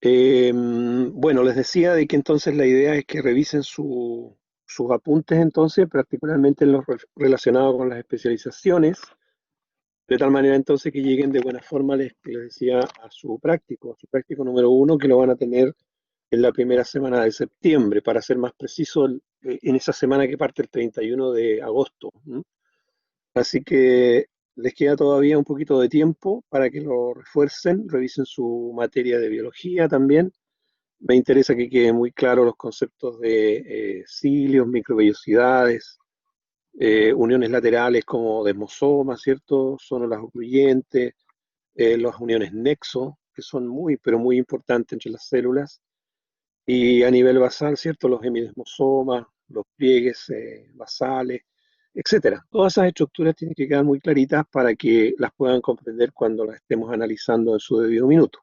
Bueno, les decía de que entonces la idea es que revisen sus apuntes entonces, particularmente en los relacionados con las especializaciones, de tal manera entonces que lleguen de buena forma, les decía, a su práctico número uno, que lo van a tener en la primera semana de septiembre, para ser más preciso, en esa semana que parte el 31 de agosto. ¿M? Así que les queda todavía un poquito de tiempo para que lo refuercen, revisen su materia de biología también. Me interesa que queden muy claros los conceptos de cilios, microvellosidades, uniones laterales como desmosomas, ¿cierto? Zonas ocluyentes, las uniones nexo, que son muy, pero muy importantes entre las células. Y a nivel basal, ¿cierto? Los hemidesmosomas, los pliegues basales, etcétera. Todas esas estructuras tienen que quedar muy claritas para que las puedan comprender cuando las estemos analizando en su debido minuto.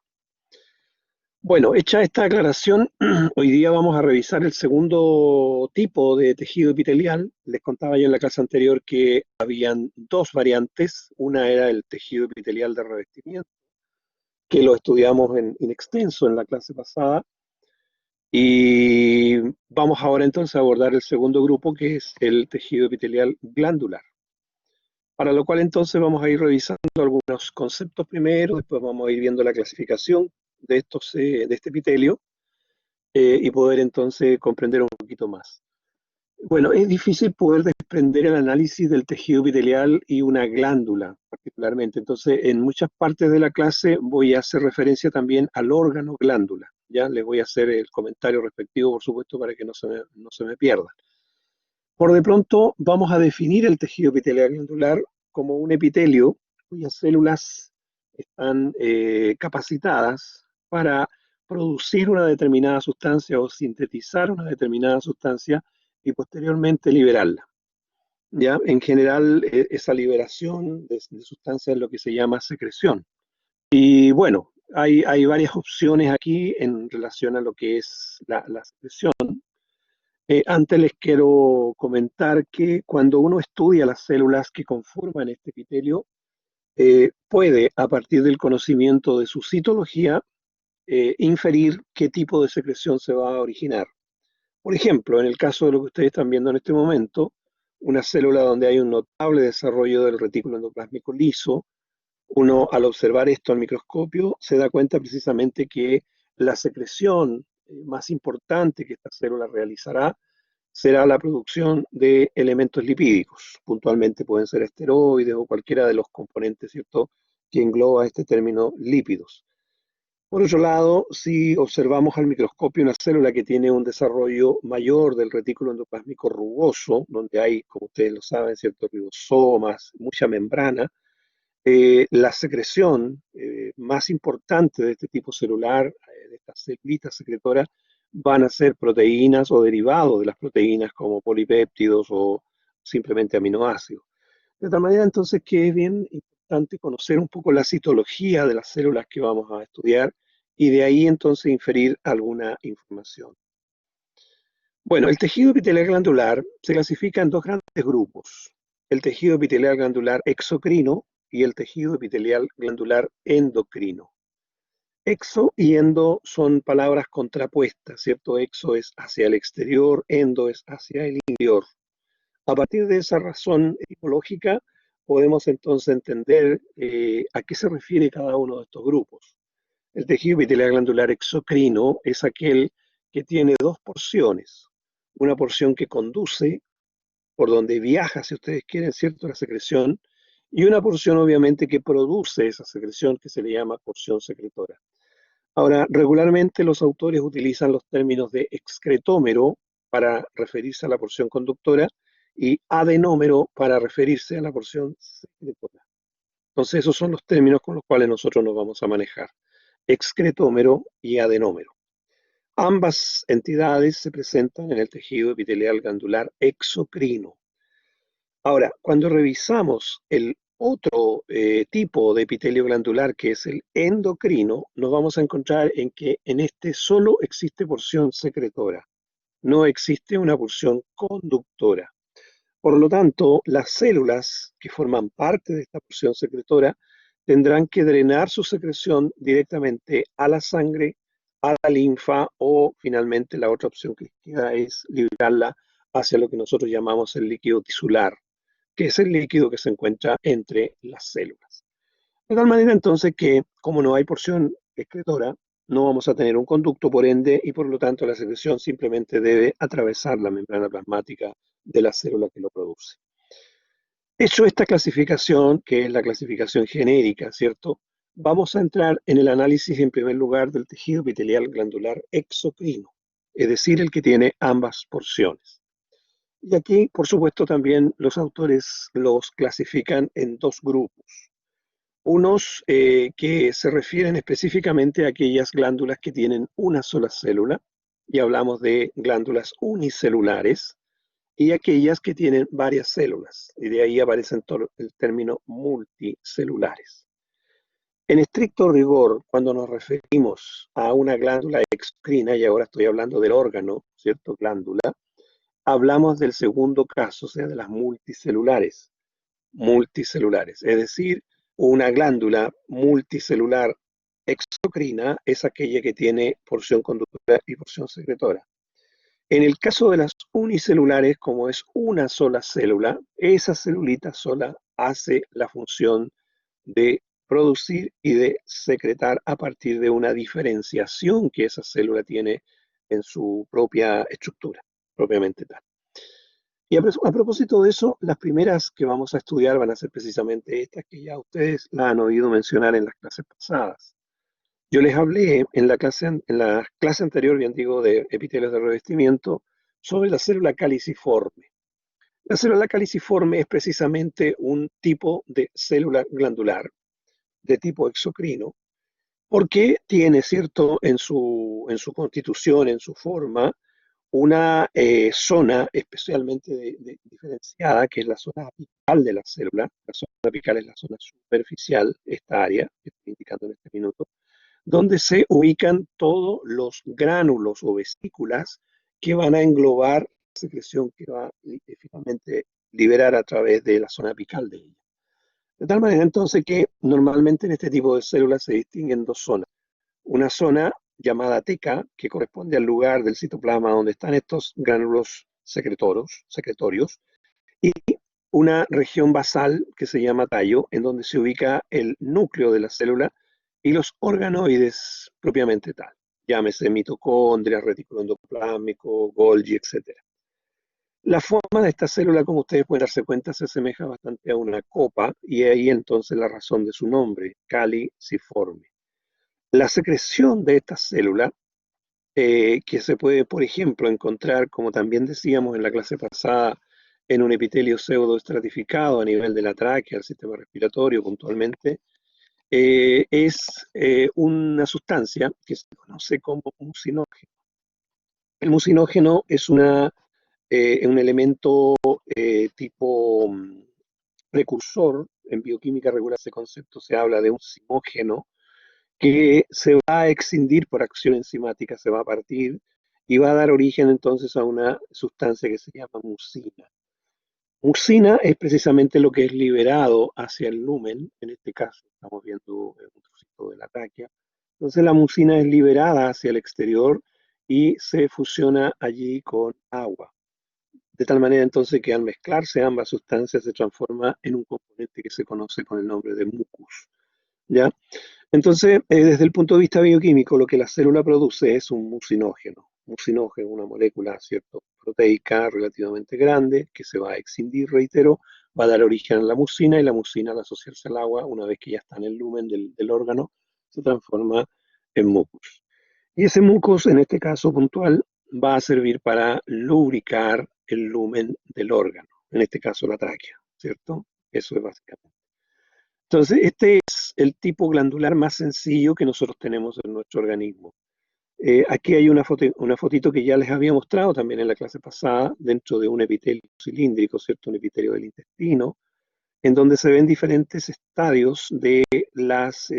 Bueno, hecha esta aclaración, hoy día vamos a revisar el segundo tipo de tejido epitelial. Les contaba yo en la clase anterior que habían dos variantes. Una era el tejido epitelial de revestimiento, que lo estudiamos en extenso en la clase pasada. Y vamos ahora entonces a abordar el segundo grupo, que es el tejido epitelial glandular. Para lo cual entonces vamos a ir revisando algunos conceptos primero, después vamos a ir viendo la clasificación de este epitelio y poder entonces comprender un poquito más. Bueno, es difícil poder desprender el análisis del tejido epitelial y una glándula particularmente. Entonces, en muchas partes de la clase voy a hacer referencia también al órgano glándula. Ya les voy a hacer el comentario respectivo, por supuesto, para que no se me pierda. Por de pronto, vamos a definir el tejido epitelial glandular como un epitelio cuyas células están capacitadas para producir una determinada sustancia o sintetizar una determinada sustancia y posteriormente liberarla. ¿Ya? En general, esa liberación de sustancias es lo que se llama secreción. Y bueno, hay varias opciones aquí en relación a lo que es la secreción. Antes les quiero comentar que cuando uno estudia las células que conforman este epitelio, puede, a partir del conocimiento de su citología, inferir qué tipo de secreción se va a originar. Por ejemplo, en el caso de lo que ustedes están viendo en este momento, una célula donde hay un notable desarrollo del retículo endoplásmico liso, uno al observar esto al microscopio se da cuenta precisamente que la secreción más importante que esta célula realizará será la producción de elementos lipídicos. Puntualmente pueden ser esteroides o cualquiera de los componentes, ¿cierto?, que engloba este término lípidos. Por otro lado, si observamos al microscopio una célula que tiene un desarrollo mayor del retículo endoplásmico rugoso, donde hay, como ustedes lo saben, ciertos ribosomas, mucha membrana, la secreción más importante de este tipo celular, de estas células secretoras, van a ser proteínas o derivados de las proteínas como polipéptidos o simplemente aminoácidos. De tal manera entonces que es bien importante conocer un poco la citología de las células que vamos a estudiar y de ahí entonces inferir alguna información. Bueno, el tejido epitelial glandular se clasifica en dos grandes grupos: el tejido epitelial glandular exocrino y el tejido epitelial glandular endocrino. Exo y endo son palabras contrapuestas, ¿cierto? Exo es hacia el exterior, endo es hacia el interior. A partir de esa razón etimológica, podemos entonces entender a qué se refiere cada uno de estos grupos. El tejido epitelial glandular exocrino es aquel que tiene dos porciones: una porción que conduce, por donde viaja, si ustedes quieren, ¿cierto?, la secreción, y una porción obviamente que produce esa secreción, que se le llama porción secretora. Ahora, regularmente los autores utilizan los términos de excretómero para referirse a la porción conductora y adenómero para referirse a la porción secretora. Entonces, esos son los términos con los cuales nosotros nos vamos a manejar: excretómero y adenómero. Ambas entidades se presentan en el tejido epitelial glandular exocrino. Ahora, cuando revisamos el otro tipo de epitelio glandular, que es el endocrino, nos vamos a encontrar en que en este solo existe porción secretora, no existe una porción conductora. Por lo tanto, las células que forman parte de esta porción secretora tendrán que drenar su secreción directamente a la sangre a la linfa o finalmente la otra opción que queda es liberarla hacia lo que nosotros llamamos el líquido tisular, que es el líquido que se encuentra entre las células. De tal manera entonces que como no hay porción excretora, no vamos a tener un conducto por ende y por lo tanto la secreción simplemente debe atravesar la membrana plasmática de la célula que lo produce. Hecho esta clasificación, que es la clasificación genérica, ¿cierto? Vamos a entrar en el análisis en primer lugar del tejido epitelial glandular exocrino, es decir, el que tiene ambas porciones. Y aquí, por supuesto, también los autores los clasifican en dos grupos. Unos que se refieren específicamente a aquellas glándulas que tienen una sola célula, y hablamos de glándulas unicelulares, y aquellas que tienen varias células, y de ahí aparece el término multicelulares. En estricto rigor, cuando nos referimos a una glándula exocrina, y ahora estoy hablando del órgano, ¿cierto? Glándula, hablamos del segundo caso, o sea, de las multicelulares. Multicelulares, es decir, una glándula multicelular exocrina es aquella que tiene porción conductora y porción secretora. En el caso de las unicelulares, como es una sola célula, esa celulita sola hace la función de producir y de secretar a partir de una diferenciación que esa célula tiene en su propia estructura, propiamente tal. Y a propósito de eso, las primeras que vamos a estudiar van a ser precisamente estas que ya ustedes la han oído mencionar en las clases pasadas. Yo les hablé en la clase anterior, bien digo, de epitelios de revestimiento, sobre la célula caliciforme. La célula caliciforme es precisamente un tipo de célula glandular de tipo exocrino, porque tiene, ¿cierto?, en su constitución, en su forma, una zona especialmente diferenciada, que es la zona apical de la célula. La zona apical es la zona superficial, esta área que estoy indicando en este minuto, donde se ubican todos los gránulos o vesículas que van a englobar la secreción que va finalmente liberar a través de la zona apical de ella. De tal manera entonces que normalmente en este tipo de células se distinguen dos zonas. Una zona llamada teca, que corresponde al lugar del citoplasma donde están estos gránulos secretorios, y una región basal que se llama tallo, en donde se ubica el núcleo de la célula y los organoides propiamente tal. Llámese mitocondria, retículo endoplásmico, Golgi, etc. La forma de esta célula, como ustedes pueden darse cuenta, se asemeja bastante a una copa, y ahí entonces la razón de su nombre, caliciforme. La secreción de esta célula, que se puede, por ejemplo, encontrar, como también decíamos en la clase pasada, en un epitelio pseudoestratificado a nivel de la tráquea, el sistema respiratorio puntualmente, es una sustancia que se conoce como mucinógeno. El mucinógeno es un elemento tipo precursor. En bioquímica regular ese concepto se habla de un simógeno que se va a excindir por acción enzimática, se va a partir y va a dar origen entonces a una sustancia que se llama mucina. Mucina es precisamente lo que es liberado hacia el lumen, en este caso estamos viendo un trocito de la tráquea. Entonces la mucina es liberada hacia el exterior y se fusiona allí con agua. De tal manera entonces que al mezclarse ambas sustancias se transforma en un componente que se conoce con el nombre de mucus. ¿Ya? Entonces, desde el punto de vista bioquímico, lo que la célula produce es un mucinógeno. Mucinógeno, una molécula, ¿cierto?, proteica relativamente grande, que se va a excindir, reitero, va a dar origen a la mucina, y la mucina, al asociarse al agua, una vez que ya está en el lumen del órgano, se transforma en mucus. Y ese mucus, en este caso puntual, va a servir para lubricar el lumen del órgano, en este caso la tráquea, ¿cierto? Eso es básicamente. Entonces, este es el tipo glandular más sencillo que nosotros tenemos en nuestro organismo. Aquí hay una fotito que ya les había mostrado también en la clase pasada, dentro de un epitelio cilíndrico, ¿cierto? Un epitelio del intestino, en donde se ven diferentes estadios de las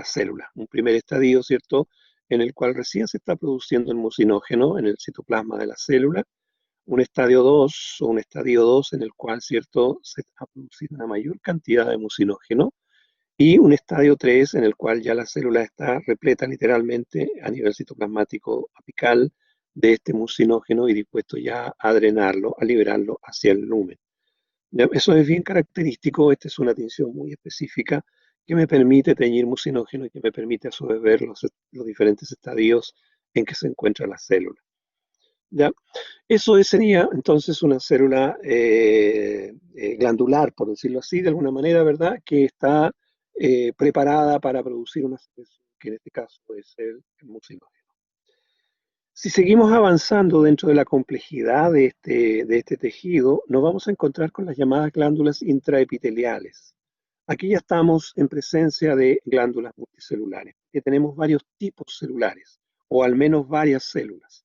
células. Un primer estadio, ¿cierto?, en el cual recién se está produciendo el mucinógeno en el citoplasma de la célula. Un estadio 2 o un estadio 2 en el cual, ¿cierto?, se está produciendo una mayor cantidad de mucinógeno. y un estadio 3 en el cual ya la célula está repleta literalmente a nivel citoplasmático apical de este mucinógeno y dispuesto ya a drenarlo, a liberarlo hacia el lumen. Ya, eso es bien característico, esta es una tinción muy específica que me permite teñir mucinógeno y que me permite a su vez ver los diferentes estadios en que se encuentra la célula. ¿Ya? Eso sería entonces una célula glandular, por decirlo así, de alguna manera, ¿verdad? Que está preparada para producir una secreción, que en este caso puede ser el mucinógeno. Si seguimos avanzando dentro de la complejidad de este tejido, nos vamos a encontrar con las llamadas glándulas intraepiteliales. Aquí ya estamos en presencia de glándulas multicelulares, que tenemos varios tipos celulares, o al menos varias células.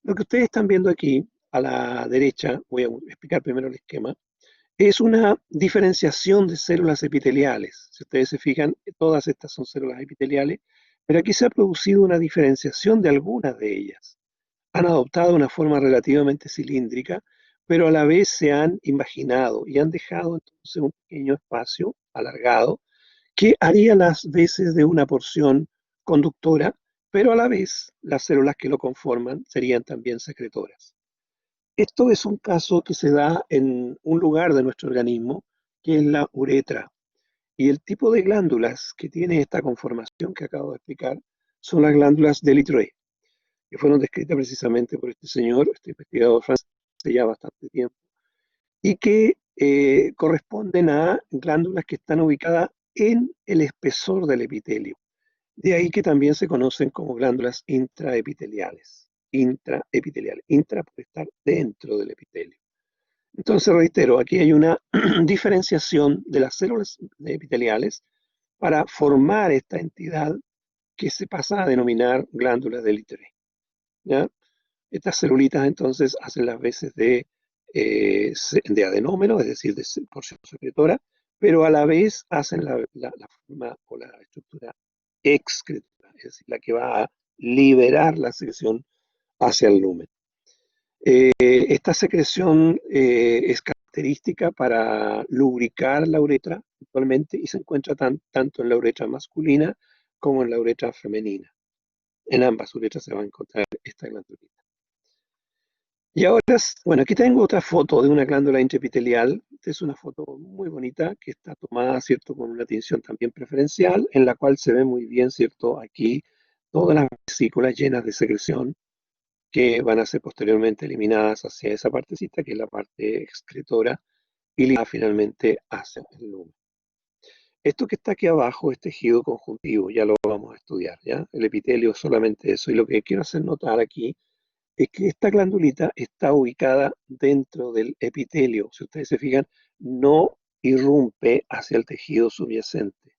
Lo que ustedes están viendo aquí, a la derecha, voy a explicar primero el esquema, es una diferenciación de células epiteliales. Si ustedes se fijan, todas estas son células epiteliales, pero aquí se ha producido una diferenciación de algunas de ellas. Han adoptado una forma relativamente cilíndrica, pero a la vez se han imaginado y han dejado entonces un pequeño espacio alargado que haría las veces de una porción conductora, pero a la vez las células que lo conforman serían también secretoras. Esto es un caso que se da en un lugar de nuestro organismo, que es la uretra. Y el tipo de glándulas que tiene esta conformación que acabo de explicar son las glándulas de Littré, que fueron descritas precisamente por este señor, este investigador francés, hace ya bastante tiempo, y que corresponden a glándulas que están ubicadas en el espesor del epitelio. De ahí que también se conocen como glándulas intraepiteliales. Intraepiteliales. Intra por estar dentro del epitelio. Entonces, reitero, aquí hay una diferenciación de las células epiteliales para formar esta entidad que se pasa a denominar glándula de Littré. ¿Ya? Estas celulitas entonces hacen las veces de adenómero, es decir, de porción secretora, pero a la vez hacen la forma o la estructura excretora, es decir, la que va a liberar la secreción hacia el lumen. Esta secreción es característica para lubricar la uretra actualmente y se encuentra tanto en la uretra masculina como en la uretra femenina. En ambas uretras se va a encontrar esta glándula. Y ahora, bueno, aquí tengo otra foto de una glándula intraepitelial. Esta es una foto muy bonita que está tomada, ¿cierto?, con una tinción también preferencial, en la cual se ve muy bien, ¿cierto?, aquí todas las vesículas llenas de secreción que van a ser posteriormente eliminadas hacia esa partecita, que es la parte excretora, y ligada finalmente hacia el lumen. Esto que está aquí abajo es tejido conjuntivo, ya lo vamos a estudiar, ¿ya? El epitelio es solamente eso. Y lo que quiero hacer notar aquí es que esta glandulita está ubicada dentro del epitelio. Si ustedes se fijan, no irrumpe hacia el tejido subyacente.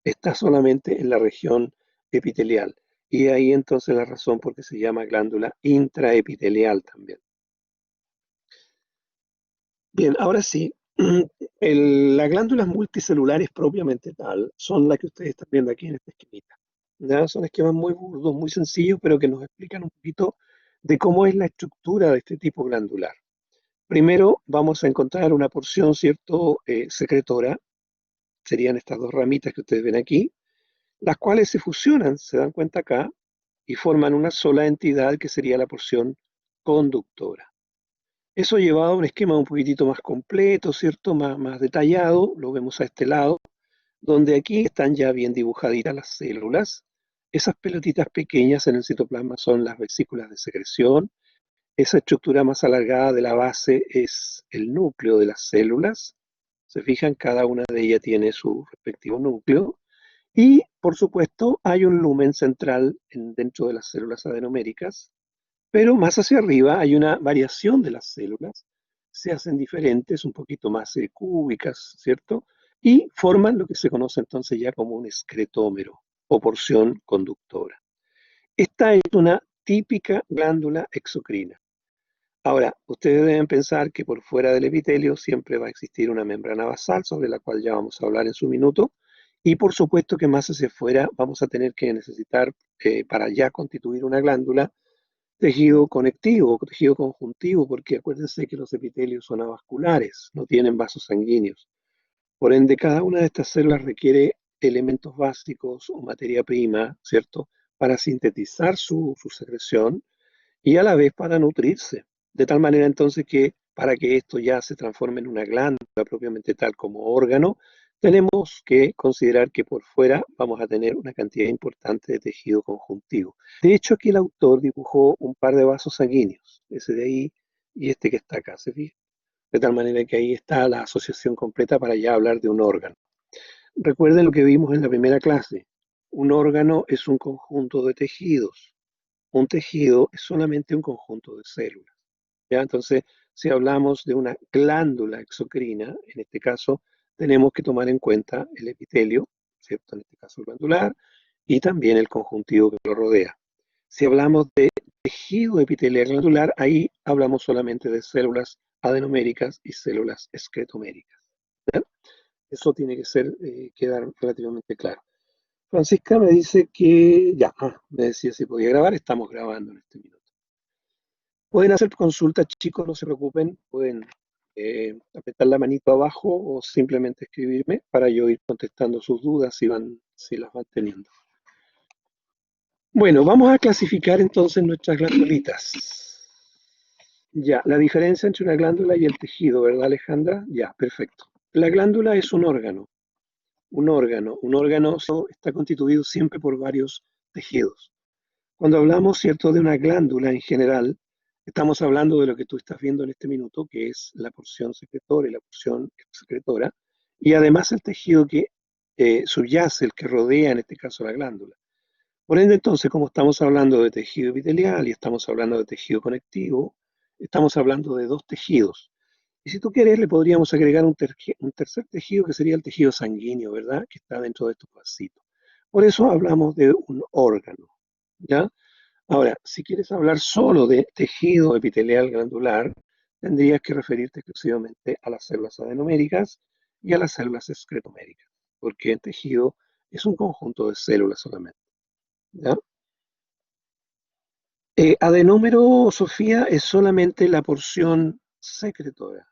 Está solamente en la región epitelial. Y ahí entonces la razón por qué se llama glándula intraepitelial también. Bien, ahora sí, las glándulas multicelulares propiamente tal son las que ustedes están viendo aquí en esta esquemita. ¿Ya? Son esquemas muy burdos, muy sencillos, pero que nos explican un poquito de cómo es la estructura de este tipo glandular. Primero vamos a encontrar una porción, ¿cierto?, secretora, serían estas dos ramitas que ustedes ven aquí, las cuales se fusionan, se dan cuenta acá, y forman una sola entidad que sería la porción conductora. Eso llevado a un esquema un poquitito más completo, ¿cierto?, más detallado, lo vemos a este lado, donde aquí están ya bien dibujaditas las células. Esas pelotitas pequeñas en el citoplasma son las vesículas de secreción. Esa estructura más alargada de la base es el núcleo de las células. Se fijan, cada una de ellas tiene su respectivo núcleo. Y, por supuesto, hay un lumen central dentro de las células adenoméricas, pero más hacia arriba hay una variación de las células. Se hacen diferentes, un poquito más cúbicas, ¿cierto? Y forman lo que se conoce entonces ya como un excretómero o porción conductora. Esta es una típica glándula exocrina. Ahora, ustedes deben pensar que por fuera del epitelio siempre va a existir una membrana basal, sobre la cual ya vamos a hablar en su minuto, y por supuesto que más hacia afuera vamos a tener que necesitar, para ya constituir una glándula, tejido conectivo, tejido conjuntivo, porque acuérdense que los epitelios son avasculares, no tienen vasos sanguíneos. Por ende, cada una de estas células requiere elementos básicos o materia prima, ¿cierto? Para sintetizar su secreción y a la vez para nutrirse. De tal manera entonces que para que esto ya se transforme en una glándula propiamente tal como órgano, tenemos que considerar que por fuera vamos a tener una cantidad importante de tejido conjuntivo. De hecho, aquí el autor dibujó un par de vasos sanguíneos, ese de ahí y este que está acá, ¿se fija? De tal manera que ahí está la asociación completa para ya hablar de un órgano. Recuerden lo que vimos en la primera clase. Un órgano es un conjunto de tejidos. Un tejido es solamente un conjunto de células. ¿Ya? Entonces, si hablamos de una glándula exocrina, en este caso, tenemos que tomar en cuenta el epitelio, ¿cierto? En este caso glandular, y también el conjuntivo que lo rodea. Si hablamos de tejido epitelial glandular, ahí hablamos solamente de células adenoméricas y células excretoméricas. ¿Ya? Eso tiene que quedar relativamente claro. Francisca me dice que ya, me decía si podía grabar, estamos grabando en este minuto. Pueden hacer consultas, chicos, no se preocupen, pueden apretar la manito abajo o simplemente escribirme para yo ir contestando sus dudas si las van teniendo. Bueno, vamos a clasificar entonces nuestras glandulitas. Ya, la diferencia entre una glándula y el tejido, ¿verdad, Alejandra? Ya, perfecto. La glándula es un órgano. Un órgano está constituido siempre por varios tejidos. Cuando hablamos, ¿cierto?, de una glándula en general, estamos hablando de lo que tú estás viendo en este minuto, que es la porción secretora y la porción excretora, y además el tejido que subyace, el que rodea, en este caso, la glándula. Por ende, entonces, como estamos hablando de tejido epitelial y estamos hablando de tejido conectivo, estamos hablando de dos tejidos. Y si tú quieres, le podríamos agregar un tercer tejido que sería el tejido sanguíneo, ¿verdad? Que está dentro de estos vasitos. Por eso hablamos de un órgano, ¿ya? Ahora, si quieres hablar solo de tejido epitelial glandular, tendrías que referirte exclusivamente a las células adenoméricas y a las células excretoméricas, porque el tejido es un conjunto de células solamente, ¿ya? Adenómero, Sofía, es solamente la porción secretora.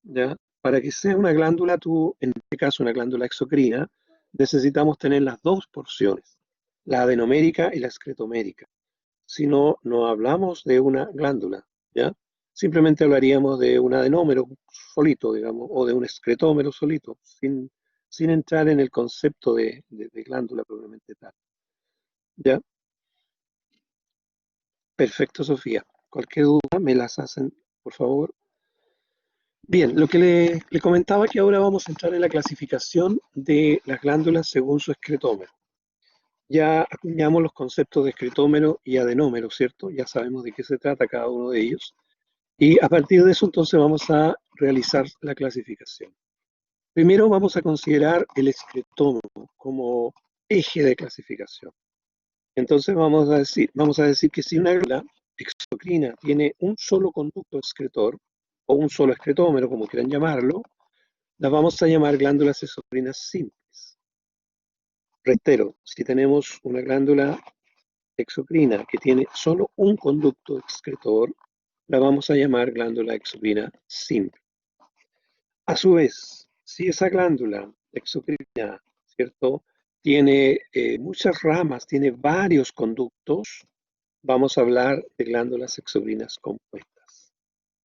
¿Ya? Para que sea una glándula, tú, en este caso una glándula exocrina, necesitamos tener las dos porciones, la adenomérica y la excretomérica. Si no, no hablamos de una glándula, ¿ya? Simplemente hablaríamos de un adenómero solito, digamos, o de un excretómero solito, sin entrar en el concepto de glándula propiamente tal, ¿ya? Perfecto, Sofía. Cualquier duda me las hacen, por favor. Bien, lo que le comentaba que ahora vamos a entrar en la clasificación de las glándulas según su excretómero. Ya acuñamos los conceptos de excretómero y adenómero, ¿cierto? Ya sabemos de qué se trata cada uno de ellos. Y a partir de eso entonces vamos a realizar la clasificación. Primero vamos a considerar el excretómero como eje de clasificación. Entonces vamos a decir que si una glándula exocrina tiene un solo conducto excretor, o un solo excretómero, como quieran llamarlo, las vamos a llamar glándulas exocrinas simples. Reitero, si tenemos una glándula exocrina que tiene solo un conducto excretor, la vamos a llamar glándula exocrina simple. A su vez, si esa glándula exocrina, ¿cierto?, tiene muchas ramas, tiene varios conductos, vamos a hablar de glándulas exocrinas compuestas,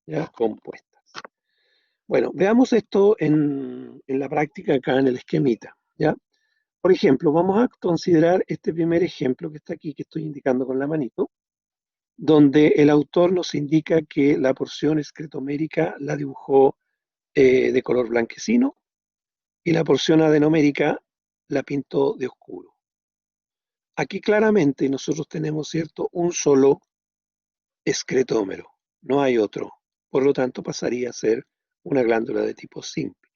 ¿ya? Compuestas. Bueno, veamos esto en la práctica acá en el esquemita, ¿ya? Por ejemplo, vamos a considerar este primer ejemplo que está aquí, que estoy indicando con la manito, donde el autor nos indica que la porción excretomérica la dibujó de color blanquecino y la porción adenomérica la pintó de oscuro. Aquí claramente nosotros tenemos, ¿cierto?, un solo excretómero, no hay otro. Por lo tanto, pasaría a ser una glándula de tipo simple,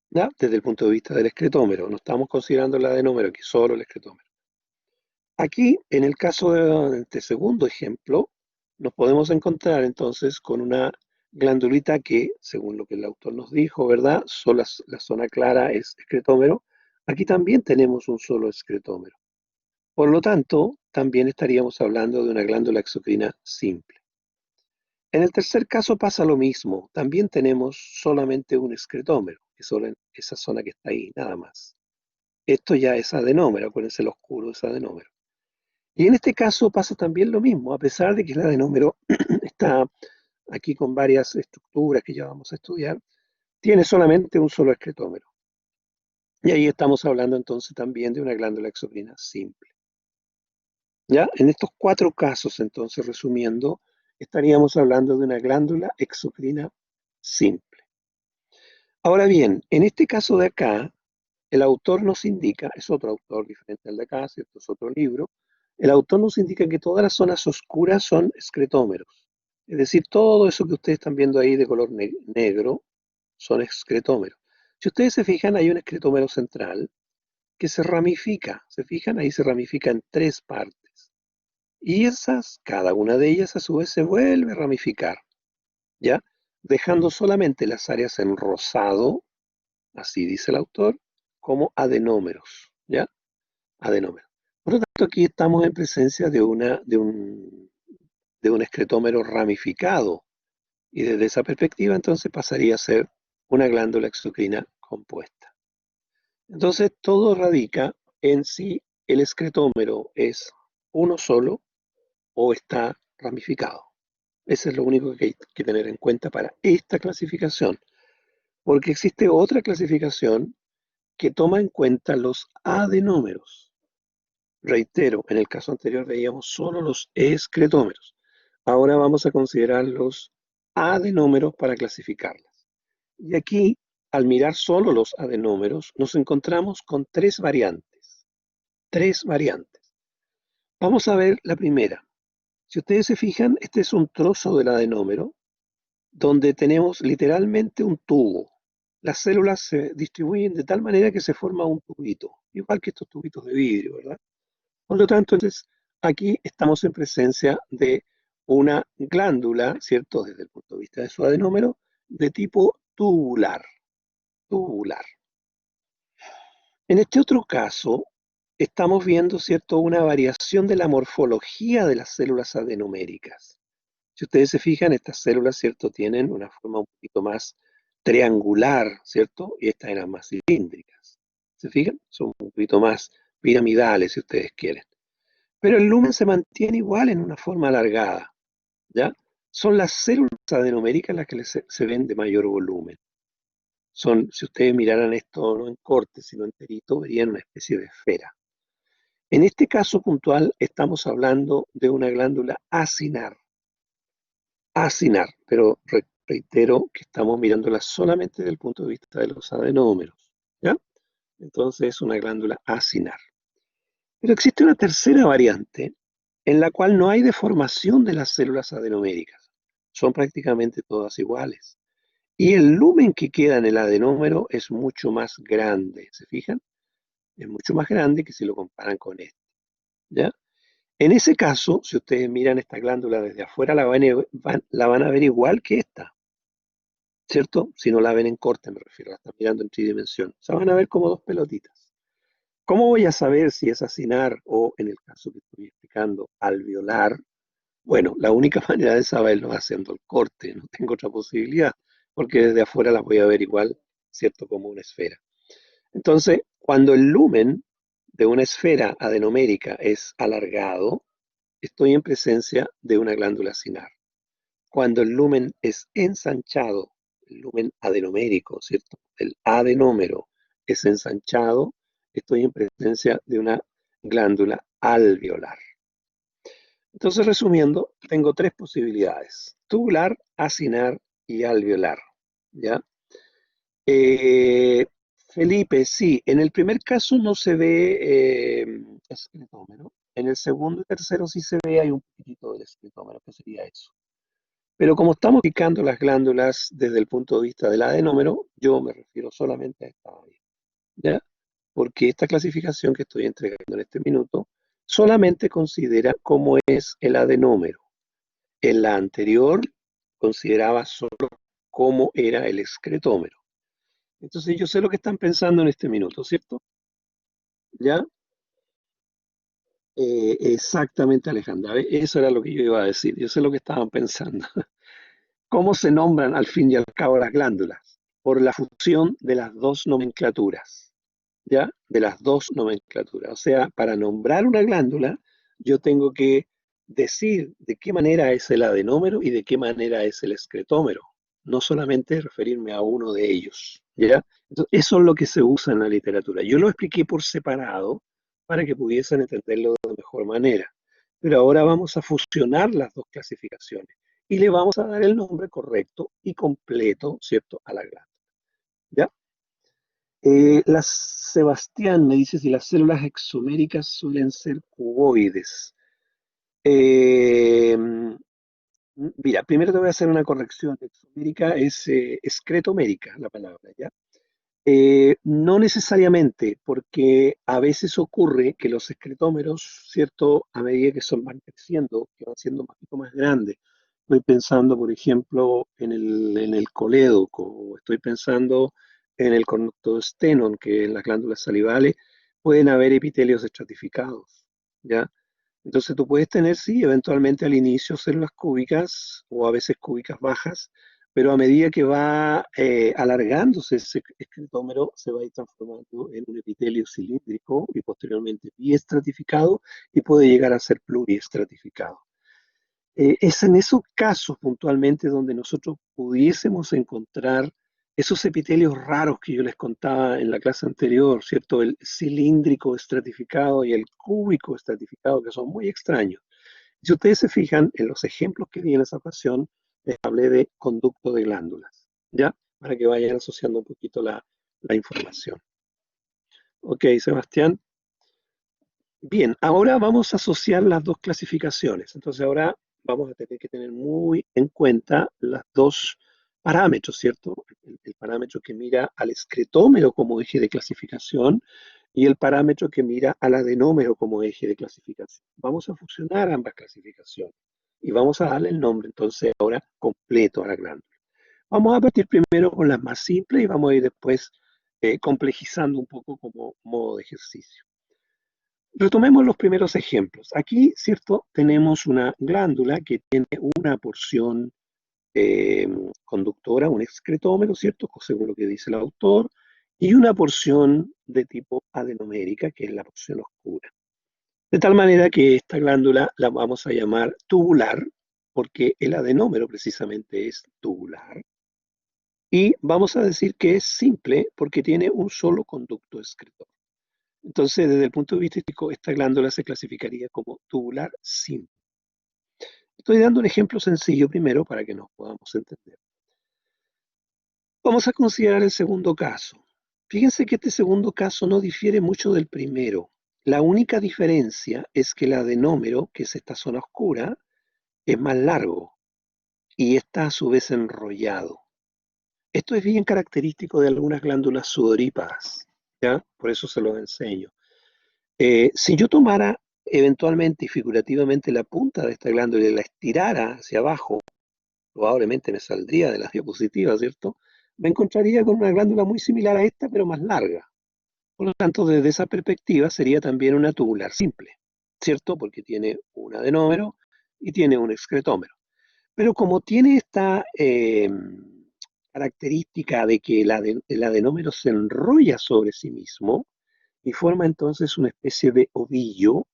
¿ya? Desde el punto de vista del excretómero, no estamos considerando el adenómero, aquí solo el excretómero. Aquí, en el caso de este segundo ejemplo, nos podemos encontrar entonces con una glandulita que, según lo que el autor nos dijo, ¿verdad? Solo la zona clara es excretómero. Aquí también tenemos un solo excretómero. Por lo tanto, también estaríamos hablando de una glándula exocrina simple. En el tercer caso pasa lo mismo. También tenemos solamente un excretómero, que es solo en esa zona que está ahí, nada más. esto ya es adenómero, acuérdense, el oscuro es adenómero. Y en este caso pasa también lo mismo, a pesar de que el adenómero está aquí con varias estructuras que ya vamos a estudiar, tiene solamente un solo excretómero. Y ahí estamos hablando entonces también de una glándula exocrina simple. ¿Ya? En estos 4 casos, entonces, resumiendo, estaríamos hablando de una glándula exocrina simple. Ahora bien, en este caso de acá, el autor nos indica, es otro autor diferente al de acá, ¿cierto? Es otro libro. El autor nos indica que todas las zonas oscuras son excretómeros. Es decir, todo eso que ustedes están viendo ahí de color negro son excretómeros. Si ustedes se fijan, hay un excretómero central que se ramifica. ¿Se fijan? Ahí se ramifica en 3 partes. Y esas, cada una de ellas a su vez se vuelve a ramificar, ¿ya? Dejando solamente las áreas en rosado, así dice el autor, como adenómeros, ¿ya? Adenómeros. Por lo tanto, aquí estamos en presencia de un excretómero ramificado. Y desde esa perspectiva, entonces pasaría a ser una glándula exocrina compuesta. Entonces, todo radica en si el excretómero es uno solo o está ramificado. Eso es lo único que hay que tener en cuenta para esta clasificación, porque existe otra clasificación que toma en cuenta los adenómeros. Reitero, en el caso anterior veíamos solo los excretómeros. Ahora vamos a considerar los adenómeros para clasificarlas. Y aquí, al mirar solo los adenómeros, nos encontramos con 3 variantes. 3 variantes. Vamos a ver la primera. Si ustedes se fijan, este es un trozo del adenómero donde tenemos literalmente un tubo. Las células se distribuyen de tal manera que se forma un tubito, igual que estos tubitos de vidrio, ¿verdad? Por lo tanto, entonces, aquí estamos en presencia de una glándula, ¿cierto? Desde el punto de vista de su adenómero, de tipo tubular. Tubular. En este otro caso, estamos viendo, ¿cierto?, una variación de la morfología de las células adenoméricas. Si ustedes se fijan, estas células, ¿cierto?, tienen una forma un poquito más triangular, ¿cierto? Y estas eran más cilíndricas. ¿Se fijan? Son un poquito más piramidales, si ustedes quieren. Pero el lumen se mantiene igual en una forma alargada, ¿ya? Son las células adenoméricas las que se ven de mayor volumen. Son, si ustedes miraran esto no en corte, sino enterito, verían una especie de esfera. En este caso puntual estamos hablando de una glándula acinar. Acinar, pero reitero que estamos mirándola solamente desde el punto de vista de los adenómeros, ¿ya? Entonces es una glándula acinar. Pero existe una tercera variante en la cual no hay deformación de las células adenoméricas. Son prácticamente todas iguales. Y el lumen que queda en el adenómero es mucho más grande. ¿Se fijan? Es mucho más grande que si lo comparan con este, ¿ya? En ese caso, si ustedes miran esta glándula desde afuera, la van a ver igual que esta, ¿cierto? Si no la ven en corte, me refiero, la están mirando en tridimensión. Se van a ver como 2 pelotitas. ¿Cómo voy a saber si es acinar o, en el caso que estoy explicando, alveolar? Bueno, la única manera de saberlo es haciendo el corte, no tengo otra posibilidad, porque desde afuera las voy a ver igual, ¿cierto? Como una esfera. Entonces, cuando el lumen de una esfera adenomérica es alargado, estoy en presencia de una glándula acinar. Cuando el lumen es ensanchado, el lumen adenomérico, ¿cierto? El adenómero es ensanchado, estoy en presencia de una glándula alveolar. Entonces, resumiendo, tengo 3 posibilidades: tubular, acinar y alveolar, ¿ya? Eh, Felipe, sí, en el primer caso no se ve escletómero. En el segundo y tercero sí se ve, hay un poquitito del escletómero, que sería eso. Pero como estamos picando las glándulas desde el punto de vista del adenómero, yo me refiero solamente a esta área, ¿ya? Porque esta clasificación que estoy entregando en este minuto solamente considera cómo es el adenómero. En la anterior consideraba solo cómo era el excretómero. Entonces yo sé lo que están pensando en este minuto, ¿cierto? ¿Ya? Exactamente, Alejandra. Eso era lo que yo iba a decir. Yo sé lo que estaban pensando. ¿Cómo se nombran al fin y al cabo las glándulas? Por la fusión de las 2 nomenclaturas. ¿ya? De las dos nomenclaturas. O sea, para nombrar una glándula, yo tengo que decir de qué manera es el adenómero y de qué manera es el excretómero, no solamente referirme a uno de ellos, ¿ya? Entonces, eso es lo que se usa en la literatura. Yo lo expliqué por separado para que pudiesen entenderlo de mejor manera. Pero ahora vamos a fusionar las dos clasificaciones y le vamos a dar el nombre correcto y completo, ¿cierto?, a la glándula, ¿ya? Sebastián me dice si las células exoméricas suelen ser cuboides. Mira, primero te voy a hacer una corrección. Exomérica es excretomérica la palabra, ¿ya? No necesariamente, porque a veces ocurre que los excretómeros, ¿cierto? A medida que van creciendo, que van siendo un poquito más grandes. Estoy pensando, por ejemplo, en el colédoco, o estoy pensando en el conducto de Stenón, que en las glándulas salivales pueden haber epitelios estratificados, ¿ya? Entonces tú puedes tener, sí, eventualmente al inicio células cúbicas o a veces cúbicas bajas, pero a medida que va alargándose ese excretómero, se va a ir transformando en un epitelio cilíndrico y posteriormente biestratificado y puede llegar a ser pluriestratificado. Es en esos casos puntualmente donde nosotros pudiésemos encontrar esos epitelios raros que yo les contaba en la clase anterior, ¿cierto? El cilíndrico estratificado y el cúbico estratificado, que son muy extraños. Si ustedes se fijan en los ejemplos que di en esa ocasión, les hablé de conducto de glándulas, ¿ya? Para que vayan asociando un poquito la información. Ok, Sebastián. Bien, ahora vamos a asociar las dos clasificaciones. Entonces ahora vamos a tener que tener muy en cuenta los dos parámetros, ¿cierto? El parámetro que mira al excretómero como eje de clasificación y el parámetro que mira al adenómero como eje de clasificación. Vamos a fusionar ambas clasificaciones y vamos a darle el nombre entonces ahora completo a la glándula. Vamos a partir primero con las más simples y vamos a ir después complejizando un poco como modo de ejercicio. Retomemos los primeros ejemplos. Aquí, ¿cierto? Tenemos una glándula que tiene una porción eh, conductora, un excretómero, ¿cierto? Según lo que dice el autor, y una porción de tipo adenomérica, que es la porción oscura. De tal manera que esta glándula la vamos a llamar tubular, porque el adenómero precisamente es tubular. Y vamos a decir que es simple porque tiene un solo conducto excretor. Entonces, desde el punto de vista estético, esta glándula se clasificaría como tubular simple. Estoy dando un ejemplo sencillo primero para que nos podamos entender. Vamos a considerar el segundo caso. Fíjense que este segundo caso no difiere mucho del primero. La única diferencia es que el adenómero, que es esta zona oscura, es más largo y está a su vez enrollado. Esto es bien característico de algunas glándulas sudoríparas, ¿ya? Por eso se los enseño. Si yo tomara eventualmente y figurativamente la punta de esta glándula y la estirara hacia abajo, probablemente me saldría de las diapositivas, ¿cierto? Me encontraría con una glándula muy similar a esta, pero más larga. Por lo tanto, desde esa perspectiva sería también una tubular simple, ¿cierto? Porque tiene un adenómero y tiene un excretómero. Pero como tiene esta característica de que el adenómero se enrolla sobre sí mismo y forma entonces una especie de ovillo,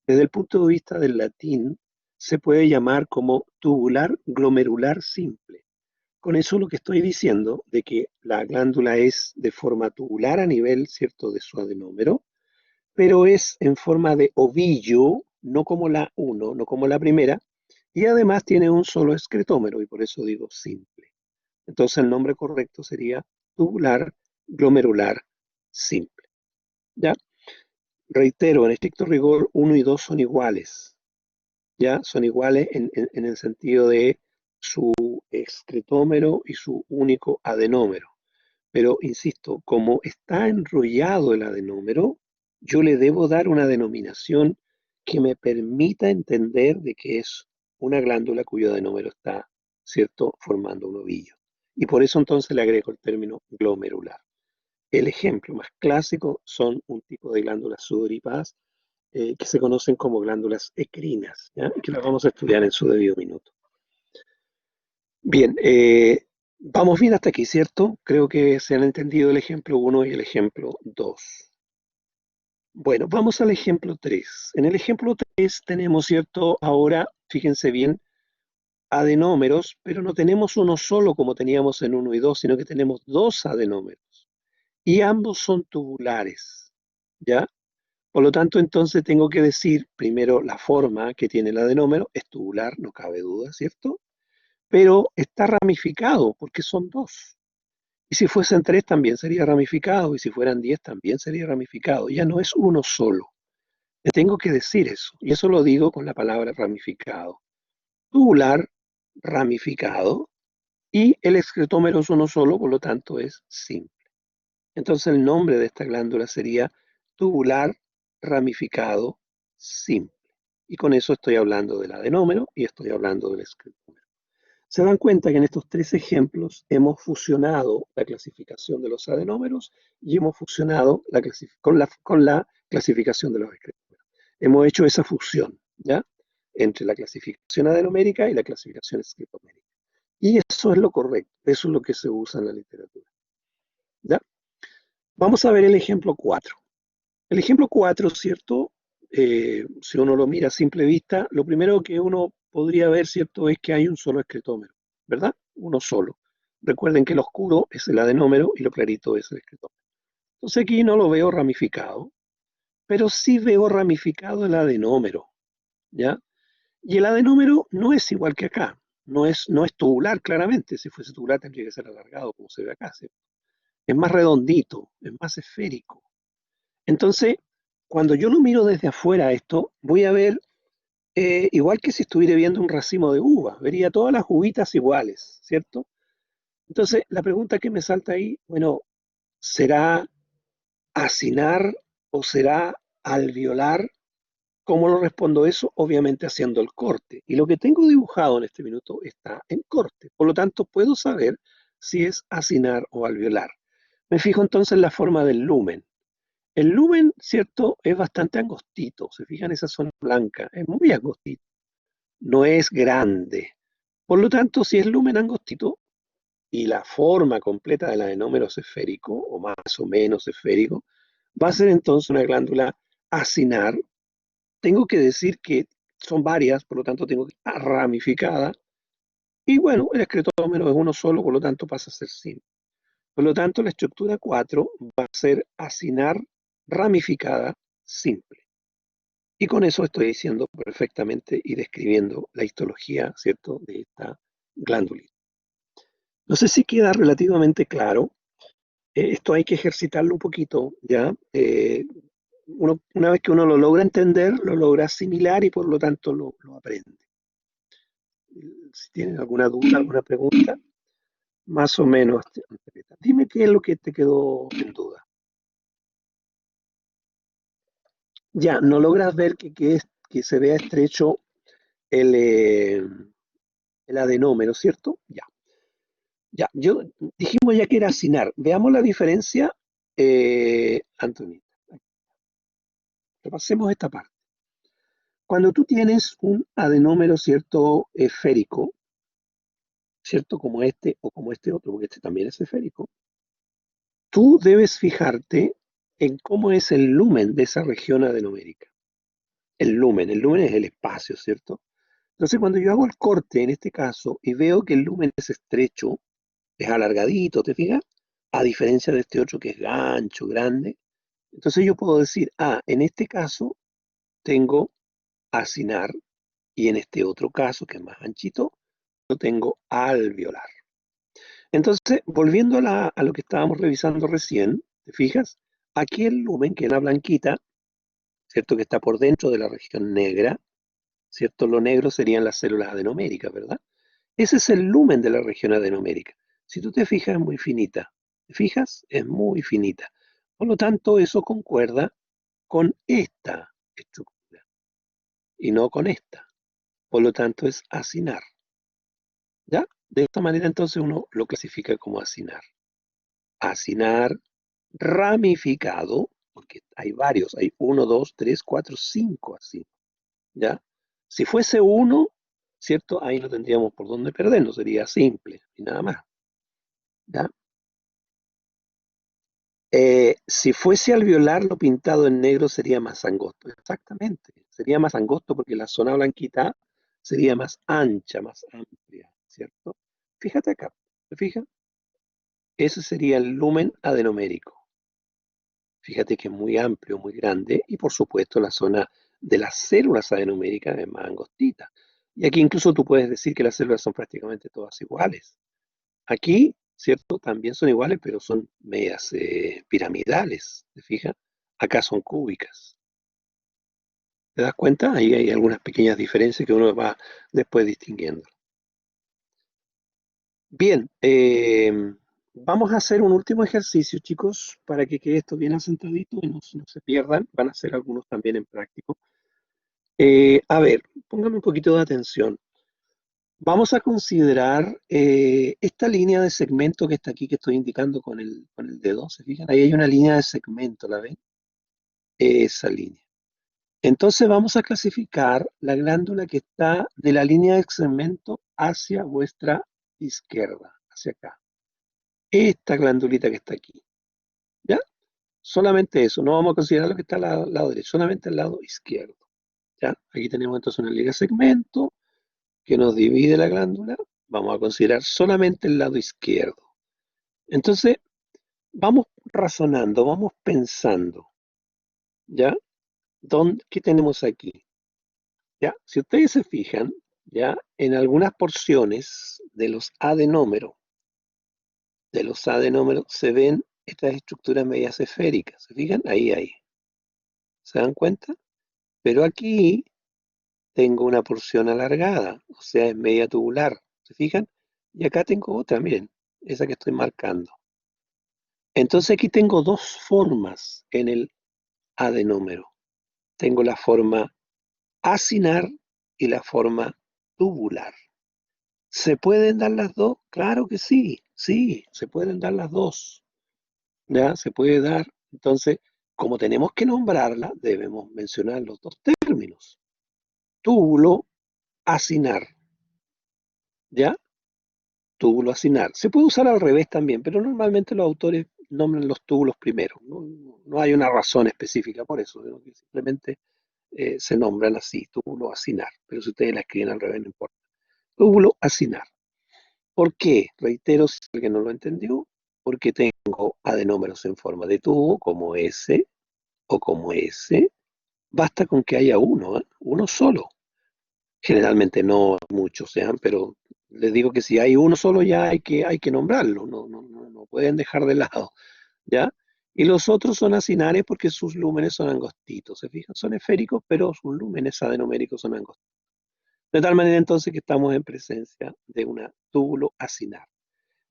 desde el punto de vista del latín, se puede llamar como tubular glomerular simple. Con eso lo que estoy diciendo de que la glándula es de forma tubular a nivel, ¿cierto?, de su adenómero, pero es en forma de ovillo, no como la 1, no como la primera, y además tiene un solo excretómero, y por eso digo simple. Entonces el nombre correcto sería tubular glomerular simple. ¿Ya? Reitero, en estricto rigor, 1 y 2 son iguales. ¿Ya? Son iguales en el sentido de su excretómero y su único adenómero. Pero, insisto, como está enrollado el adenómero, yo le debo dar una denominación que me permita entender de que es una glándula cuyo adenómero está, ¿cierto?, formando un ovillo. Y por eso entonces le agrego el término glomerular. El ejemplo más clásico son un tipo de glándulas sudoríparas que se conocen como glándulas ecrinas, ¿ya? Que las vamos a estudiar en su debido minuto. Bien, vamos bien hasta aquí, ¿cierto? Creo que se han entendido el ejemplo 1 y el ejemplo 2. Bueno, vamos al ejemplo 3. En el ejemplo 3 tenemos, ¿cierto? Ahora, fíjense bien, adenómeros, pero no tenemos uno solo como teníamos en 1 y 2, sino que tenemos dos adenómeros. Y ambos son tubulares, ¿ya? Por lo tanto, entonces tengo que decir primero la forma que tiene el adenómero, es tubular, no cabe duda, ¿cierto? Pero está ramificado porque son dos. Y si fuesen tres también sería ramificado, y si fueran 10 también sería ramificado. Ya no es uno solo. Le tengo que decir eso, y eso lo digo con la palabra ramificado. Tubular, ramificado, y el excretómero es uno solo, por lo tanto es simple. Entonces el nombre de esta glándula sería tubular ramificado simple. Y con eso estoy hablando del adenómero y estoy hablando del excretómero. Se dan cuenta que en estos tres ejemplos hemos fusionado la clasificación de los adenómeros y hemos fusionado con la clasificación de los excretómeros. Hemos hecho esa fusión, ¿ya? Entre la clasificación adenomérica y la clasificación excretomérica. Y eso es lo correcto, eso es lo que se usa en la literatura, ¿ya? Vamos a ver el ejemplo 4. El ejemplo 4, ¿cierto? Si uno lo mira a simple vista, lo primero que uno podría ver, ¿cierto? Es que hay un solo excretómero, ¿verdad? Uno solo. Recuerden que lo oscuro es el adenómero y lo clarito es el excretómero. Entonces aquí no lo veo ramificado, pero sí veo ramificado el adenómero, ¿ya? Y el adenómero no es igual que acá, no es tubular claramente. Si fuese tubular tendría que ser alargado como se ve acá, ¿cierto? Es más redondito, es más esférico. Entonces, cuando yo lo miro desde afuera esto, voy a ver, igual que si estuviera viendo un racimo de uvas, vería todas las uvitas iguales, ¿cierto? Entonces, la pregunta que me salta ahí, bueno, ¿será acinar o será alveolar? ¿Cómo lo respondo eso? Obviamente haciendo el corte. Y lo que tengo dibujado en este minuto está en corte. Por lo tanto, puedo saber si es acinar o alveolar. Me fijo entonces en la forma del lumen. El lumen, ¿cierto? Es bastante angostito. Se fijan esa zona blanca, es muy angostito, no es grande. Por lo tanto, si es lumen angostito y la forma completa del adenómero es esférico, o más o menos esférico, va a ser entonces una glándula acinar. Tengo que decir que son varias, por lo tanto tengo que ramificada. Y bueno, el excretómero es uno solo, por lo tanto pasa a ser simple. Por lo tanto, la estructura 4 va a ser acinar ramificada simple. Y con eso estoy diciendo perfectamente y describiendo la histología, ¿cierto?, de esta glándula. No sé si queda relativamente claro. Esto hay que ejercitarlo un poquito, ¿ya? Una vez que uno lo logra entender, lo logra asimilar y por lo tanto lo aprende. Si tienen alguna duda, alguna pregunta, más o menos. Dime qué es lo que te quedó en duda. Ya, no logras ver que se vea estrecho el adenómero, ¿cierto? Ya. Ya, dijimos ya que era acinar. Veamos la diferencia, Anthony. Repasemos esta parte. Cuando tú tienes un adenómero, ¿cierto? Esférico, ¿cierto? Como este o como este otro, porque este también es esférico, tú debes fijarte en cómo es el lumen de esa región adenomérica. El lumen es el espacio, ¿cierto? Entonces, cuando yo hago el corte en este caso y veo que el lumen es estrecho, es alargadito, ¿te fijas? A diferencia de este otro que es ancho, grande. Entonces yo puedo decir, en este caso tengo acinar y en este otro caso, que es más anchito, yo tengo alveolar. Entonces, volviendo a lo que estábamos revisando recién, ¿te fijas? Aquí el lumen, que es la blanquita, ¿cierto? Que está por dentro de la región negra, ¿cierto? Lo negro serían las células adenoméricas, ¿verdad? Ese es el lumen de la región adenomérica. Si tú te fijas, es muy finita. ¿Te fijas? Es muy finita. Por lo tanto, eso concuerda con esta estructura y no con esta. Por lo tanto, es acinar. ¿Ya? De esta manera, entonces, uno lo clasifica como acinar. Acinar ramificado, porque hay varios, hay uno, dos, tres, cuatro, cinco así. ¿Ya? Si fuese uno, ¿cierto? Ahí no tendríamos por dónde perdernos, sería simple y nada más. ¿Ya? Si fuese alveolar, lo pintado en negro sería más angosto. Exactamente. Sería más angosto porque la zona blanquita sería más ancha, más amplia, ¿cierto? Fíjate acá. ¿Te fijas? Ese sería el lumen adenomérico. Fíjate que es muy amplio, muy grande, y por supuesto la zona de las células adenoméricas es más angostita. Y aquí incluso tú puedes decir que las células son prácticamente todas iguales. Aquí, ¿cierto? También son iguales, pero son medias piramidales, ¿te fijas? Acá son cúbicas. ¿Te das cuenta? Ahí hay algunas pequeñas diferencias que uno va después distinguiendo. Bien, vamos a hacer un último ejercicio, chicos, para que quede esto bien asentadito y no se pierdan. Van a hacer algunos también en práctico. A ver, póngame un poquito de atención. Vamos a considerar esta línea de segmento que está aquí, que estoy indicando con el dedo. ¿Se fijan? Ahí hay una línea de segmento, ¿la ven? Esa línea. Entonces vamos a clasificar la glándula que está de la línea de segmento hacia vuestra izquierda, hacia acá. Esta glandulita que está aquí. ¿Ya? Solamente eso. No vamos a considerar lo que está al lado derecho, solamente al lado izquierdo. ¿Ya? Aquí tenemos entonces una línea de segmento que nos divide la glándula. Vamos a considerar solamente el lado izquierdo. Entonces, vamos razonando, vamos pensando, ¿ya? ¿Qué tenemos aquí? ¿Ya? Si ustedes se fijan, ¿ya? En algunas porciones de los adenómeros se ven estas estructuras medias esféricas. ¿Se fijan? Ahí. ¿Se dan cuenta? Pero aquí tengo una porción alargada, o sea, es media tubular. ¿Se fijan? Y acá tengo otra, miren, esa que estoy marcando. Entonces aquí tengo dos formas en el adenómero. Tengo la forma acinar y la forma tubular. ¿Se pueden dar las dos? Claro que sí, sí, se pueden dar las dos. ¿Ya? Se puede dar. Entonces, como tenemos que nombrarla, debemos mencionar los dos términos. Túbulo, acinar. ¿Ya? Túbulo, acinar. Se puede usar al revés también, pero normalmente los autores nombran los túbulos primero. No hay una razón específica por eso, sino que simplemente se nombran así, túbulo, acinar. Pero si ustedes la escriben al revés, no importa. Túbulo, acinar. ¿Por qué? Reitero, si alguien no lo entendió, porque tengo adenómeros en forma de tubo, como S o como S. Basta con que haya uno, ¿eh? Uno solo. Generalmente no muchos sean, pero les digo que si hay uno solo ya hay que nombrarlo, no pueden dejar de lado, ¿ya? Y los otros son acinares porque sus lúmenes son angostitos, ¿se fijan? Son esféricos, pero sus lúmenes adenoméricos son angostitos. De tal manera entonces que estamos en presencia de una túbulo acinar.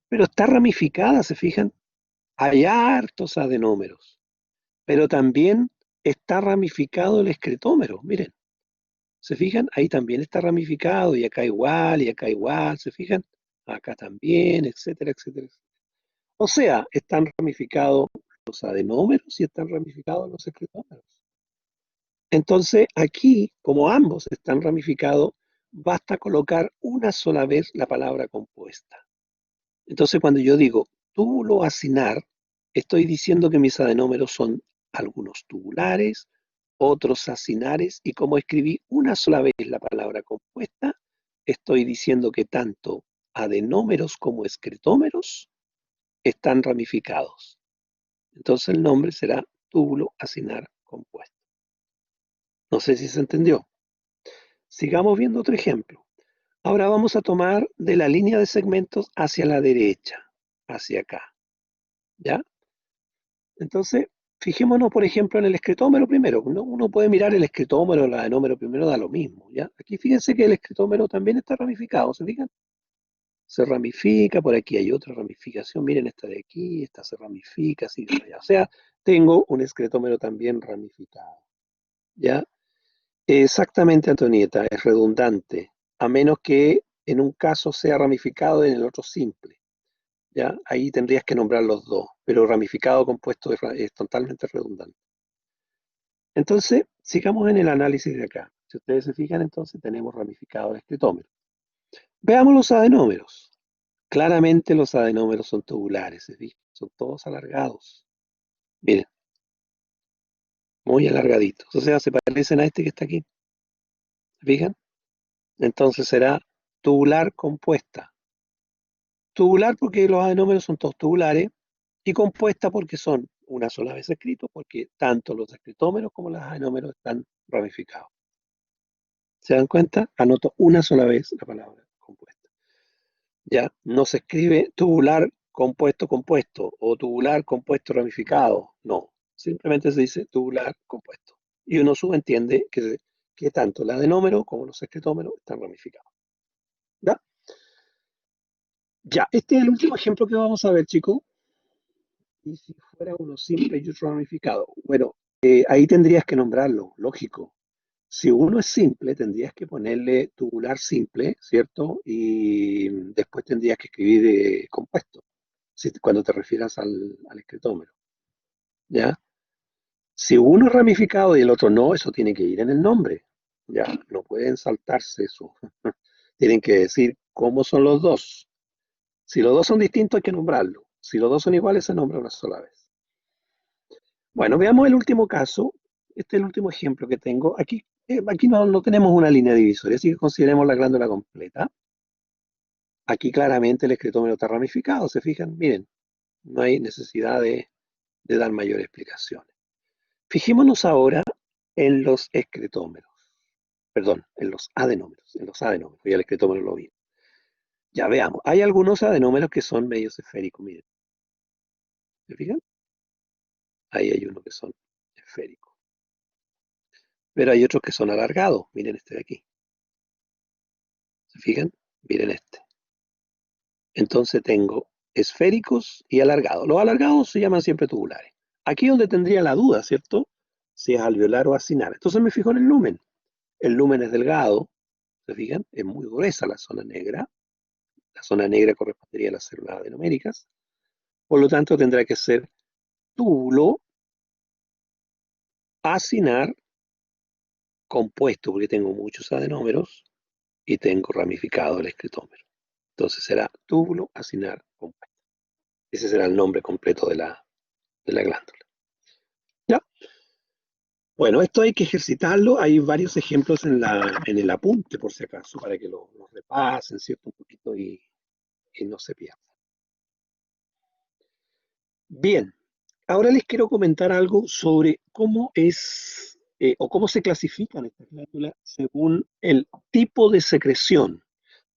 Pero está ramificada, ¿se fijan? Hay hartos adenómeros, pero también está ramificado el escretómero, miren. ¿Se fijan? Ahí también está ramificado y acá igual, ¿se fijan? Acá también, etcétera, etcétera. O sea, están ramificados los adenómeros y están ramificados los secretómeros. Entonces, aquí, como ambos están ramificados, basta colocar una sola vez la palabra compuesta. Entonces, cuando yo digo túbulo acinar, estoy diciendo que mis adenómeros son algunos tubulares, otros acinares, y como escribí una sola vez la palabra compuesta, estoy diciendo que tanto adenómeros como excretómeros están ramificados. Entonces el nombre será túbulo acinar compuesto. No sé si se entendió. Sigamos viendo otro ejemplo. Ahora vamos a tomar de la línea de segmentos hacia la derecha, hacia acá. ¿Ya? Entonces, fijémonos, por ejemplo, en el escretómero primero. Uno puede mirar el escretómero o el adenómero primero, da lo mismo, ¿ya? Aquí fíjense que el escretómero también está ramificado, ¿se fijan? Se ramifica, por aquí hay otra ramificación, miren esta de aquí, esta se ramifica, sigue para allá. O sea, tengo un escretómero también ramificado, ¿ya? Exactamente, Antonieta, es redundante, a menos que en un caso sea ramificado y en el otro simple. ¿Ya? Ahí tendrías que nombrar los dos, pero ramificado compuesto es totalmente redundante. Entonces, sigamos en el análisis de acá. Si ustedes se fijan, entonces tenemos ramificado el escletómero. Veamos los adenómeros. Claramente los adenómeros son tubulares, ¿se fijan? Son todos alargados. Miren, muy alargaditos. O sea, se parecen a este que está aquí. ¿Se fijan? Entonces será tubular compuesta. Tubular porque los adenómeros son todos tubulares y compuesta porque son una sola vez escritos, porque tanto los escritómeros como los adenómeros están ramificados. ¿Se dan cuenta? Anoto una sola vez la palabra compuesta. Ya no se escribe tubular compuesto compuesto o tubular compuesto ramificado. No, simplemente se dice tubular compuesto. Y uno subentiende que tanto el adenómero como los escritómeros están ramificados. ¿Ya? Ya, este es el último ejemplo que vamos a ver, chicos. Y si fuera uno simple y otro ramificado, bueno, ahí tendrías que nombrarlo, lógico. Si uno es simple, tendrías que ponerle tubular simple, ¿cierto? Y después tendrías que escribir compuesto, cuando te refieras al escritómero, ¿ya? Si uno es ramificado y el otro no, eso tiene que ir en el nombre, ¿ya? No pueden saltarse eso. Tienen que decir cómo son los dos. Si los dos son distintos, hay que nombrarlo. Si los dos son iguales, se nombra una sola vez. Bueno, veamos el último caso. Este es el último ejemplo que tengo. Aquí no tenemos una línea divisoria, así que consideremos la glándula completa. Aquí claramente el escritómero está ramificado, ¿se fijan? Miren, no hay necesidad de dar mayor explicaciones. Fijémonos ahora en los escritómeros, perdón, en los adenómeros, ya el escritómero lo vi. Ya veamos, hay algunos adenómeros que son medios esféricos, miren, ¿se fijan? Ahí hay uno que son esféricos, pero hay otros que son alargados, miren este de aquí, ¿se fijan? Miren este. Entonces tengo esféricos y alargados. Los alargados se llaman siempre tubulares. Aquí es donde tendría la duda, ¿cierto? Si es alveolar o acinar. Entonces me fijo en el lumen. El lumen es delgado, ¿se fijan? Es muy gruesa la zona negra. La zona negra correspondería a las células adenoméricas. Por lo tanto, tendrá que ser túbulo acinar compuesto, porque tengo muchos adenómeros y tengo ramificado el escritómero. Entonces será túbulo acinar compuesto. Ese será el nombre completo de la glándula. ¿Ya? Bueno, esto hay que ejercitarlo. Hay varios ejemplos en el apunte, por si acaso, para que lo repasen, ¿cierto? Un poquito y no se pierda. Bien, ahora les quiero comentar algo sobre cómo es o cómo se clasifican estas glándulas según el tipo de secreción.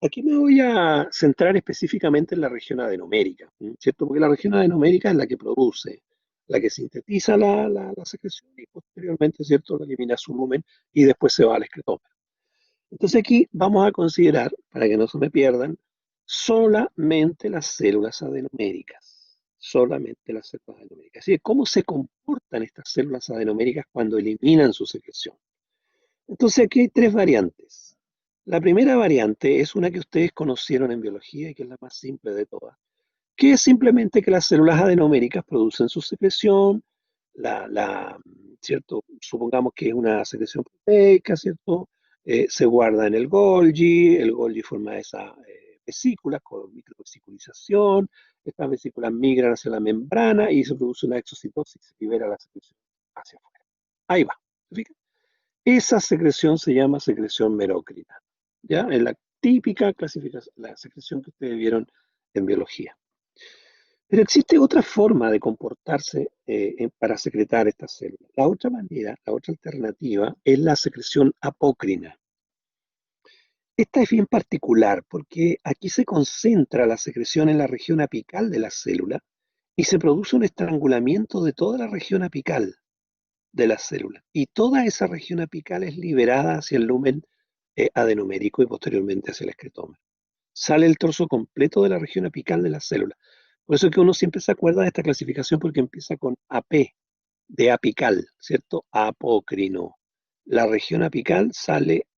Aquí me voy a centrar específicamente en la región adenomérica, ¿cierto? Porque la región adenomérica es la que produce, la que sintetiza la secreción y posteriormente, ¿cierto?, la elimina su lumen y después se va al excretómero. Entonces aquí vamos a considerar, para que no se me pierdan, solamente las células adenoméricas. Solamente las células adenoméricas. Así que, ¿cómo se comportan estas células adenoméricas cuando eliminan su secreción? Entonces aquí hay tres variantes. La primera variante es una que ustedes conocieron en biología y que es la más simple de todas, que es simplemente que las células adenoméricas producen su secreción, ¿cierto? Supongamos que es una secreción proteica, ¿cierto? Se guarda en el Golgi forma esa vesículas con microvesiculización, estas vesículas migran hacia la membrana y se produce una exocitosis, se libera la secreción hacia afuera. Ahí va, ¿se fijan? Esa secreción se llama secreción merócrina, ¿ya? Es la típica clasificación, la secreción que ustedes vieron en biología. Pero existe otra forma de comportarse para secretar estas células. La otra manera, la otra alternativa, es la secreción apócrina. Esta es bien particular porque aquí se concentra la secreción en la región apical de la célula y se produce un estrangulamiento de toda la región apical de la célula. Y toda esa región apical es liberada hacia el lumen adenomérico y posteriormente hacia el excretómero. Sale el trozo completo de la región apical de la célula. Por eso es que uno siempre se acuerda de esta clasificación porque empieza con AP, de apical, ¿cierto? Apócrino. La región apical sale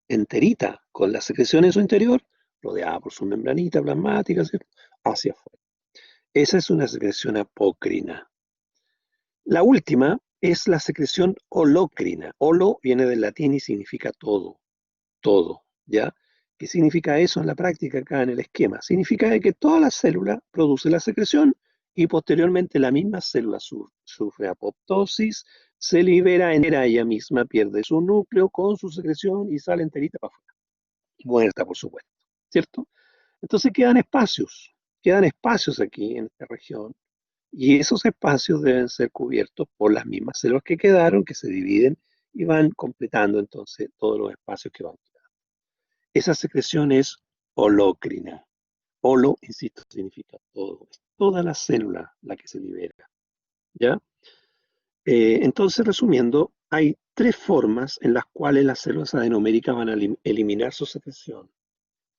enterita, con la secreción en su interior, rodeada por su membranita plasmática, ¿cierto?, hacia afuera. Esa es una secreción apócrina. La última es la secreción holócrina. Holo viene del latín y significa todo, todo, ¿ya? ¿Qué significa eso en la práctica acá en el esquema? Significa que toda la célula produce la secreción y posteriormente la misma célula sufre apoptosis, se libera entera ella misma, pierde su núcleo con su secreción y sale enterita para afuera. Muerta, por supuesto, ¿cierto? Entonces quedan espacios aquí en esta región y esos espacios deben ser cubiertos por las mismas células que quedaron, que se dividen y van completando entonces todos los espacios que van quedando. Esa secreción es holócrina. Holo, insisto, significa todo. Es toda la célula la que se libera. ¿Ya? Entonces, resumiendo, hay tres formas en las cuales las células adenoméricas van a eliminar su secreción.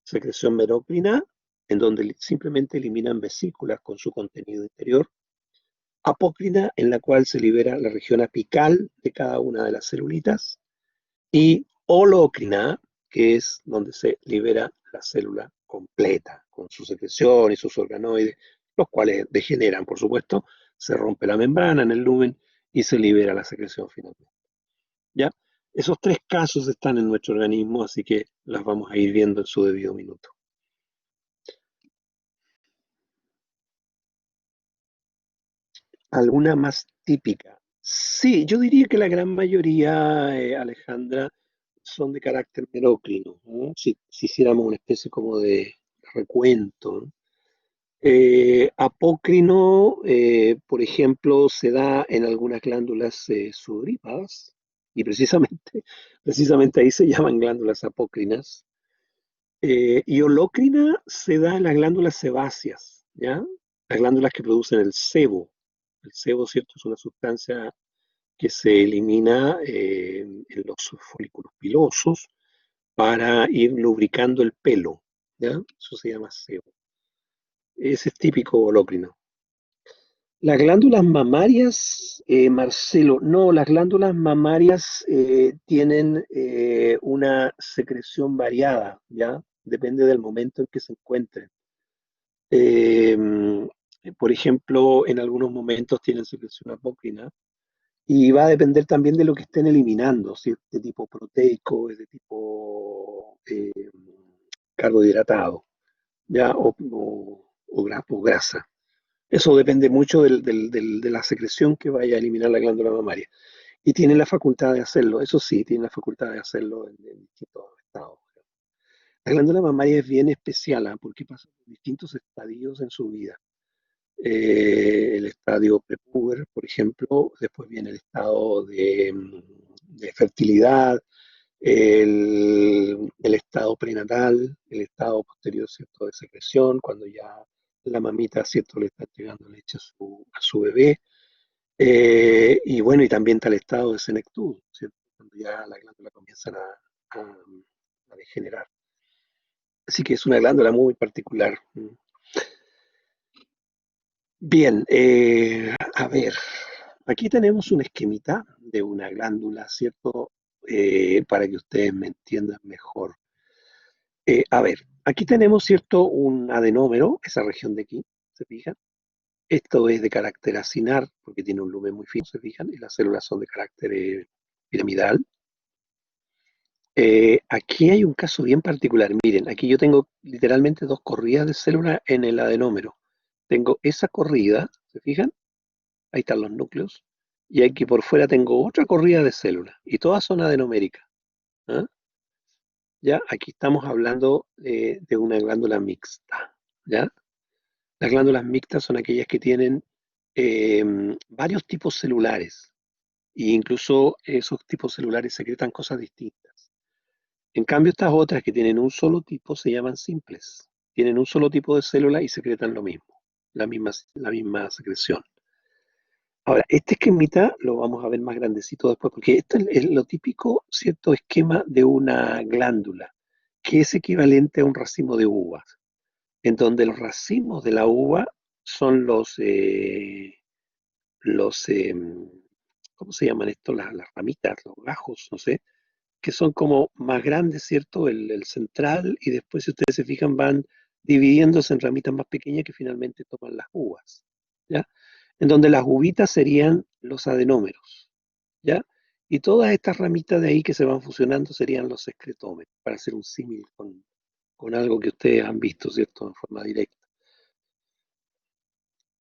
Secreción merocrina, en donde simplemente eliminan vesículas con su contenido interior. Apócrina, en la cual se libera la región apical de cada una de las celulitas. Y holocrina, que es donde se libera la célula completa, con su secreción y sus organoides, los cuales degeneran, por supuesto, se rompe la membrana en el lumen y se libera la secreción finalmente. ¿Ya? Esos tres casos están en nuestro organismo, así que las vamos a ir viendo en su debido minuto. ¿Alguna más típica? Sí, yo diría que la gran mayoría, Alejandra, son de carácter merócrino, ¿no? Si hiciéramos una especie como de recuento, ¿no? Apócrino, por ejemplo, se da en algunas glándulas sudoríparas y precisamente ahí se llaman glándulas apócrinas. Y holócrina se da en las glándulas sebáceas, ¿ya? Las glándulas que producen el sebo. El sebo, ¿cierto? Es una sustancia que se elimina en los folículos pilosos para ir lubricando el pelo, ¿ya? Eso se llama sebo. Ese es típico holócrino. Las glándulas mamarias, Marcelo, no, las glándulas mamarias tienen una secreción variada, ¿ya? Depende del momento en que se encuentren. Eh, por ejemplo, en algunos momentos tienen secreción apócrina y va a depender también de lo que estén eliminando, si es de tipo proteico, es de tipo carbohidratado, ¿ya? O grasa. Eso depende mucho de la secreción que vaya a eliminar la glándula mamaria. Y tiene la facultad de hacerlo, eso sí, tiene la facultad de hacerlo en distintos estados. La glándula mamaria es bien especial, ¿ah? Porque pasa por distintos estadios en su vida. El estadio prepuber, por ejemplo, después viene el estado de fertilidad, el estado prenatal, el estado posterior, ¿cierto?, de secreción, cuando ya la mamita, ¿cierto?, le está entregando leche a su bebé. Y bueno, y también está el estado de senectud, ¿cierto?, cuando ya las glándulas comienzan a degenerar. Así que es una glándula muy particular. Bien, a ver, aquí tenemos un esquemita de una glándula, ¿cierto? Para que ustedes me entiendan mejor. A ver, aquí tenemos, ¿cierto? Un adenómero, esa región de aquí, ¿se fijan? Esto es de carácter acinar, porque tiene un lumen muy fino, ¿se fijan? Y las células son de carácter piramidal. Aquí hay un caso bien particular. Miren, aquí yo tengo literalmente dos corridas de células en el adenómero. Tengo esa corrida, ¿se fijan? Ahí están los núcleos. Y aquí por fuera tengo otra corrida de células. Y todas son adenoméricas. ¿Ah? Ya, aquí estamos hablando de una glándula mixta. ¿Ya? Las glándulas mixtas son aquellas que tienen varios tipos celulares. E incluso esos tipos celulares secretan cosas distintas. En cambio, estas otras que tienen un solo tipo se llaman simples. Tienen un solo tipo de célula y secretan lo mismo, la misma secreción. Ahora, este esquemita lo vamos a ver más grandecito después, porque esto es lo típico, cierto esquema de una glándula, que es equivalente a un racimo de uvas, en donde los racimos de la uva son los ¿cómo se llaman esto? Las ramitas, los gajos, no sé, que son como más grandes, ¿cierto? El central, y después, si ustedes se fijan, van dividiéndose en ramitas más pequeñas que finalmente toman las uvas, ¿ya? En donde las uvitas serían los adenómeros, ¿ya? Y todas estas ramitas de ahí que se van fusionando serían los excretómeros, para hacer un símil con algo que ustedes han visto, ¿cierto? En forma directa.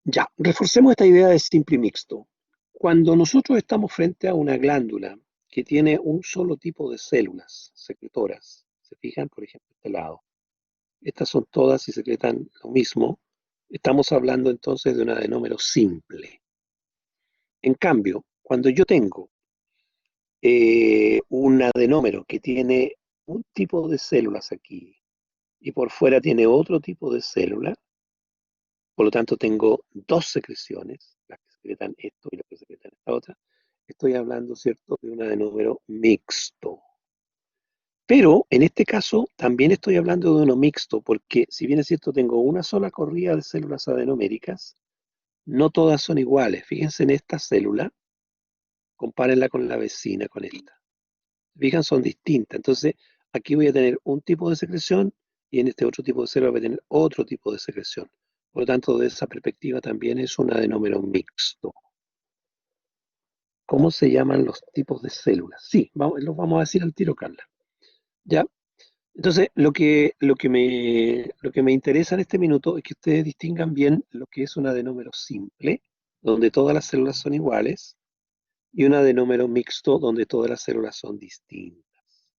Ya, reforcemos esta idea de simple y mixto. Cuando nosotros estamos frente a una glándula que tiene un solo tipo de células secretoras, se fijan, por ejemplo, este lado, estas son todas y secretan lo mismo, estamos hablando entonces de un adenómero simple. En cambio, cuando yo tengo un adenómero que tiene un tipo de células aquí y por fuera tiene otro tipo de célula, por lo tanto tengo dos secreciones, las que secretan esto y las que secretan esta otra, estoy hablando, ¿cierto?, de un adenómero mixto. Pero en este caso también estoy hablando de uno mixto, porque si bien es cierto, tengo una sola corrida de células adenoméricas, no todas son iguales. Fíjense en esta célula, compárenla con la vecina, con esta. Fijan, son distintas. Entonces, aquí voy a tener un tipo de secreción y en este otro tipo de célula voy a tener otro tipo de secreción. Por lo tanto, de esa perspectiva también es un adenómero mixto. ¿Cómo se llaman los tipos de células? Sí, los vamos a decir al tiro, Carla. ¿Ya? Entonces, lo que me interesa en este minuto es que ustedes distingan bien lo que es un adenómero simple, donde todas las células son iguales, y un adenómero mixto, donde todas las células son distintas.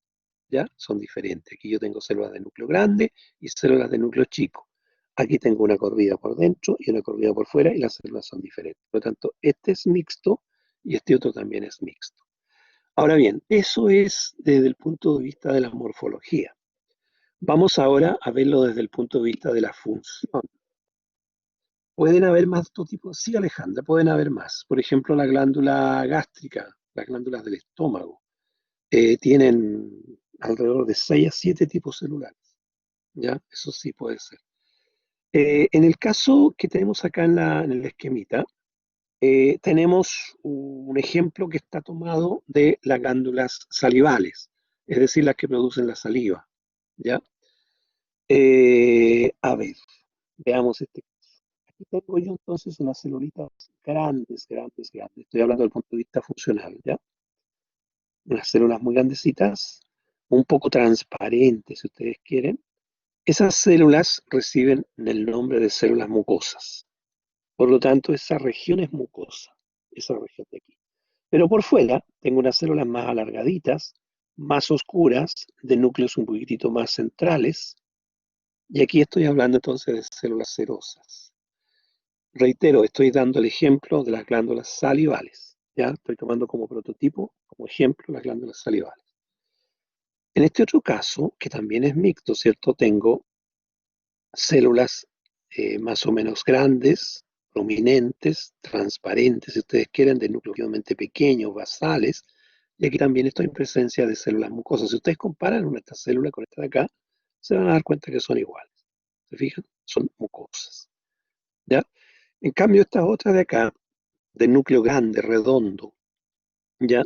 ¿Ya? Son diferentes. Aquí yo tengo células de núcleo grande y células de núcleo chico. Aquí tengo una corrida por dentro y una corrida por fuera y las células son diferentes. Por lo tanto, este es mixto y este otro también es mixto. Ahora bien, eso es desde el punto de vista de la morfología. Vamos ahora a verlo desde el punto de vista de la función. ¿Pueden haber más de tipos? Sí, Alejandra, pueden haber más. Por ejemplo, la glándula gástrica, las glándulas del estómago, tienen alrededor de 6 a 7 tipos celulares. ¿Ya? Eso sí puede ser. En el caso que tenemos acá en el esquemita, tenemos un ejemplo que está tomado de las glándulas salivales, es decir, las que producen la saliva. ¿Ya? A ver, veamos este caso. Aquí tengo yo entonces unas celulitas grandes, grandes, grandes. Estoy hablando desde el punto de vista funcional, ¿ya? Unas células muy grandecitas, un poco transparentes, si ustedes quieren. Esas células reciben el nombre de células mucosas. Por lo tanto, esa región es mucosa, esa región de aquí. Pero por fuera tengo unas células más alargaditas, más oscuras, de núcleos un poquitito más centrales. Y aquí estoy hablando entonces de células serosas. Reitero, estoy dando el ejemplo de las glándulas salivales. ¿Ya? Estoy tomando como prototipo, como ejemplo, las glándulas salivales. En este otro caso, que también es mixto, ¿cierto? Tengo células más o menos grandes, prominentes, transparentes, si ustedes quieren, de núcleos relativamente pequeños, basales, y aquí también estoy en presencia de células mucosas. Si ustedes comparan una de estas células con esta de acá, se van a dar cuenta que son iguales. ¿Se fijan? Son mucosas. ¿Ya? En cambio, estas otras de acá, de núcleo grande, redondo, ¿ya?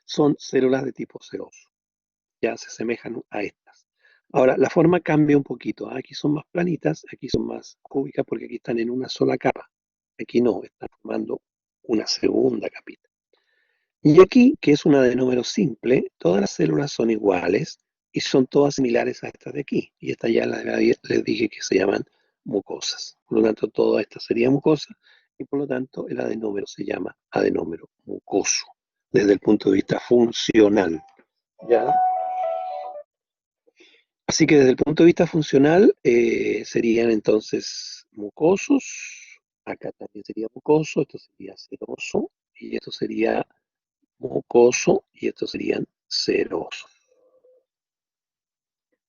Son células de tipo seroso. Ya se asemejan a estas. Ahora, la forma cambia un poquito. Aquí son más planitas, aquí son más cúbicas porque aquí están en una sola capa. Aquí no, están formando una segunda capita. Y aquí, que es una de número simple, todas las células son iguales y son todas similares a estas de aquí. Y estas ya les dije que se llaman mucosas. Por lo tanto, toda esta sería mucosa y por lo tanto el adenómero se llama adenómero mucoso desde el punto de vista funcional. ¿Ya? Así que desde el punto de vista funcional serían entonces mucosos, acá también sería mucoso, esto sería seroso, y esto sería mucoso, y estos serían serosos.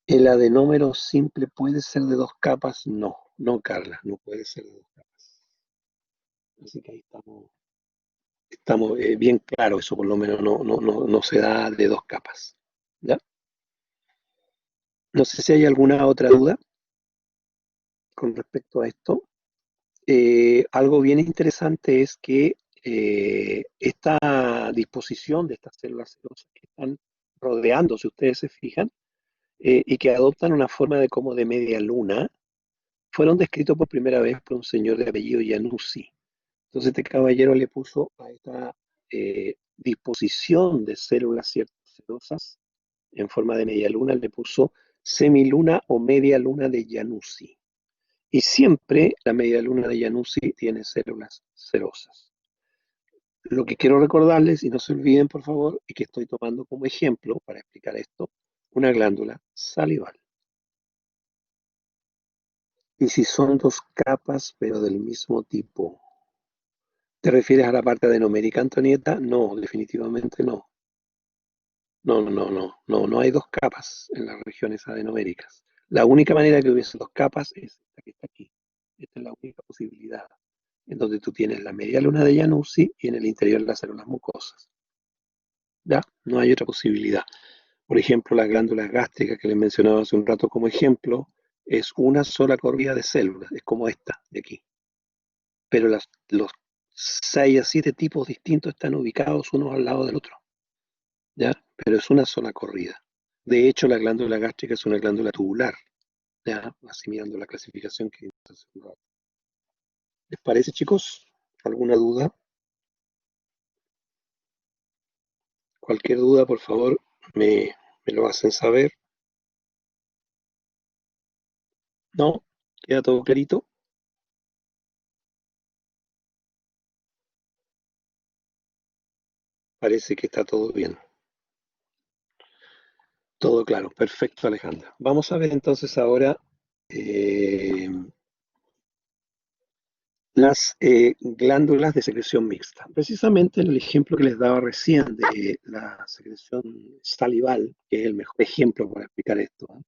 ¿El adenómero simple puede ser de dos capas? No, no, Carla, no puede ser de dos capas. Así que ahí estamos bien claro, eso por lo menos no se da de dos capas. ¿Ya? No sé si hay alguna otra duda con respecto a esto. Algo bien interesante es que esta disposición de estas células serosas que están rodeando, si ustedes se fijan, y que adoptan una forma de como de media luna, fueron descritos por primera vez por un señor de apellido Januzzi. Entonces este caballero le puso a esta disposición de células serosas en forma de media luna, le puso semiluna o media luna de Januzzi. Y siempre la media luna de Januzzi tiene células serosas. Lo que quiero recordarles, y no se olviden por favor, y que estoy tomando como ejemplo para explicar esto, una glándula salival. Y si son dos capas, pero del mismo tipo. ¿Te refieres a la parte adenomérica, Antonieta? No, definitivamente no. No hay dos capas en las regiones adenoméricas. La única manera que hubiese dos capas es esta que está aquí. Esta es la única posibilidad, en donde tú tienes la media luna de Januzzi y en el interior las células mucosas. ¿Ya? No hay otra posibilidad. Por ejemplo, las glándulas gástricas que les mencionaba hace un rato como ejemplo, es una sola corrida de células, es como esta de aquí. Pero los 6 a 7 tipos distintos están ubicados unos al lado del otro. ¿Ya? Pero es una sola corrida. De hecho, la glándula gástrica es una glándula tubular, ¿ya? Así mirando la clasificación que ¿les parece, chicos? ¿Alguna duda? Cualquier duda, por favor, me lo hacen saber. ¿No? ¿Queda todo clarito? Parece que está todo bien. Todo claro. Perfecto, Alejandra. Vamos a ver entonces ahora eh, las glándulas de secreción mixta. Precisamente en el ejemplo que les daba recién de la secreción salival, que es el mejor ejemplo para explicar esto, ¿eh?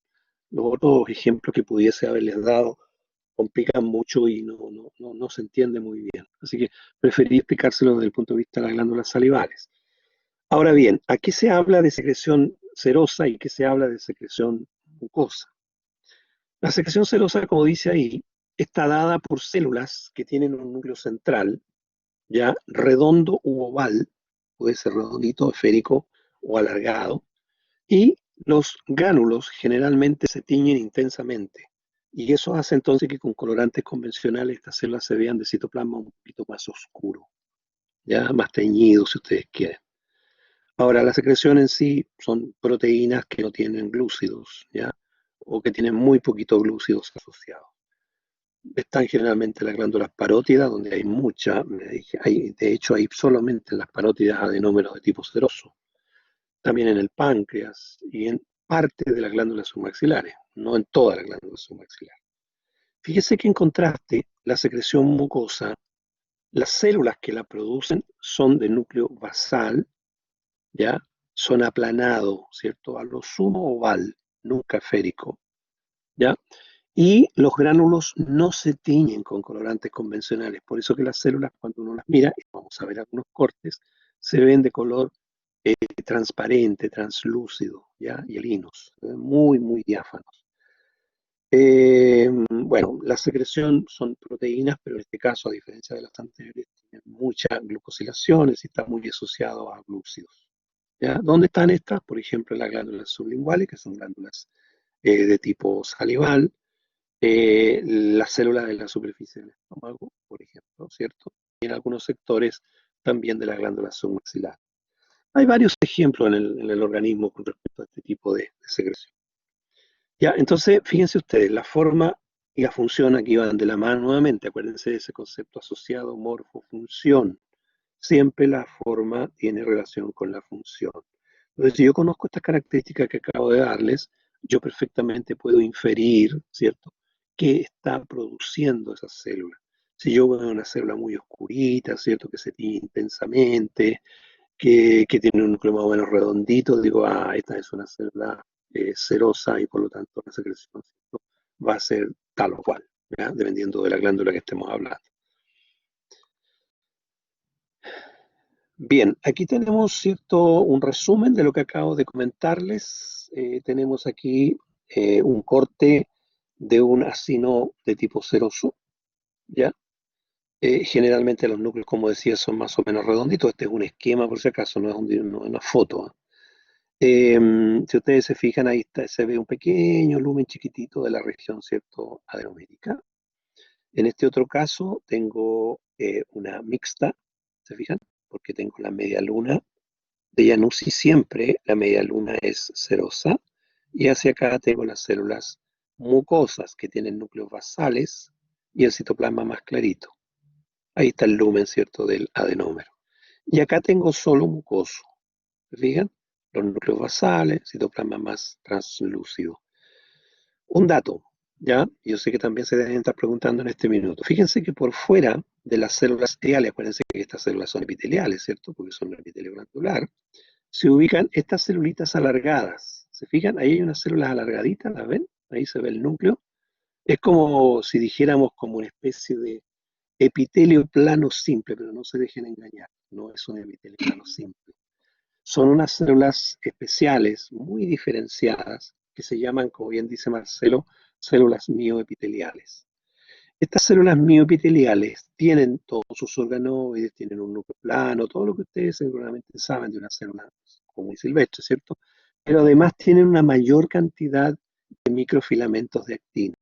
Los otros ejemplos que pudiese haberles dado complican mucho y no se entiende muy bien. Así que preferí explicárselo desde el punto de vista de las glándulas salivales. Ahora bien, aquí se habla de secreción serosa y que se habla de secreción mucosa. La secreción serosa, como dice ahí, está dada por células que tienen un núcleo central, ya redondo u oval, puede ser redondito, esférico o alargado, y los gránulos generalmente se tiñen intensamente. Y eso hace entonces que con colorantes convencionales estas células se vean de citoplasma un poquito más oscuro, ya más teñido si ustedes quieren. Ahora, la secreción en sí son proteínas que no tienen glúcidos, ¿ya? O que tienen muy poquitos glúcidos asociados. Están generalmente en las glándulas parótidas, donde hay mucha, de hecho hay solamente en las parótidas adenómeros de tipo seroso. También en el páncreas y en parte de las glándulas submaxilares, no en todas las glándulas submaxilares. Fíjese que en contraste, la secreción mucosa, las células que la producen son de núcleo basal, ¿ya? Son aplanados, ¿cierto? A lo sumo oval, nunca esférico, ¿ya? Y los gránulos no se tiñen con colorantes convencionales, por eso que las células, cuando uno las mira, y vamos a ver algunos cortes, se ven de color transparente, translúcido, ¿ya? Y helinos, muy diáfanos. Bueno, la secreción son proteínas, pero en este caso, a diferencia de las anteriores, tienen muchas glucosilaciones y está muy asociado a glúcidos. ¿Ya? ¿Dónde están estas? Por ejemplo, en las glándulas sublinguales, que son glándulas de tipo salival, las células de la superficie del estómago, por ejemplo, ¿cierto? Y en algunos sectores también de la glándula submaxilar. Hay varios ejemplos en el organismo con respecto a este tipo de secreción. Ya, entonces, fíjense ustedes, la forma y la función aquí van de la mano nuevamente. Acuérdense de ese concepto asociado morfo-función. Siempre la forma tiene relación con la función. Entonces, si yo conozco estas características que acabo de darles, yo perfectamente puedo inferir, ¿cierto?, qué está produciendo esa célula. Si yo veo una célula muy oscurita, ¿cierto?, que se tiñe intensamente, que tiene un núcleo más o menos redondito, digo, esta es una célula serosa y por lo tanto la secreción, ¿cierto?, va a ser tal o cual, ¿ya? Dependiendo de la glándula que estemos hablando. Bien, aquí tenemos, ¿cierto?, un resumen de lo que acabo de comentarles. Tenemos aquí un corte de un acino de tipo seroso, ¿ya? Generalmente los núcleos, como decía, son más o menos redonditos. Este es un esquema, por si acaso, no es una foto. ¿Ah? Si ustedes se fijan, ahí está, se ve un pequeño lumen chiquitito de la región, ¿cierto?, adenomérica. En este otro caso tengo una mixta, ¿se fijan? Porque tengo la media luna de Januzzi, siempre la media luna es serosa, y hacia acá tengo las células mucosas que tienen núcleos basales, y el citoplasma más clarito. Ahí está el lumen, ¿cierto?, del adenómero. Y acá tengo solo mucoso. ¿Se fijan? Los núcleos basales, citoplasma más translúcido. Un dato, ¿ya? Yo sé que también se deben estar preguntando en este minuto. Fíjense que por fuera de las células epiteliales, acuérdense que estas células son epiteliales, ¿cierto? Porque son un epitelio glandular, se ubican estas celulitas alargadas. ¿Se fijan? Ahí hay unas células alargaditas, ¿las ven? Ahí se ve el núcleo. Es como si dijéramos como una especie de epitelio plano simple, pero no se dejen engañar, no es un epitelio plano simple. Son unas células especiales, muy diferenciadas, que se llaman, como bien dice Marcelo, células mioepiteliales. Estas células mioepiteliales tienen todos sus organoides, tienen un núcleo plano, todo lo que ustedes seguramente saben de una célula común y silvestre, ¿cierto? Pero además tienen una mayor cantidad de microfilamentos de actina.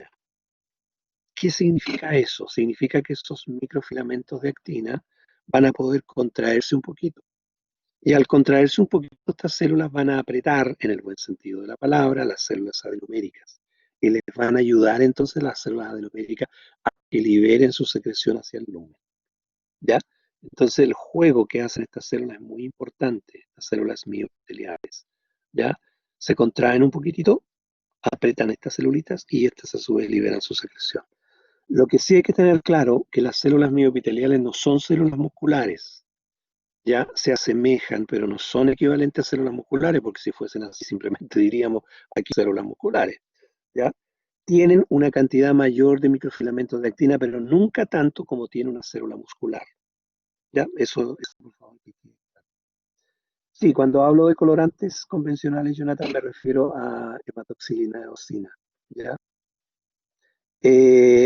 ¿Qué significa eso? Significa que esos microfilamentos de actina van a poder contraerse un poquito. Y al contraerse un poquito, estas células van a apretar, en el buen sentido de la palabra, las células adenoméricas. Y les van a ayudar entonces las células adenoméricas a que liberen su secreción hacia el lumen. ¿Ya? Entonces el juego que hacen estas células es muy importante, las células mioepiteliales. ¿Ya? Se contraen un poquitito, apretan estas celulitas y estas a su vez liberan su secreción. Lo que sí hay que tener claro que las células mioepiteliales no son células musculares, ya se asemejan, pero no son equivalentes a células musculares, porque si fuesen así simplemente diríamos aquí células musculares, ¿ya? Tienen una cantidad mayor de microfilamentos de actina, pero nunca tanto como tiene una célula muscular, ¿ya? Eso por favor. Sí, cuando hablo de colorantes convencionales, Jonathan, me refiero a hematoxilina eosina, ¿ya?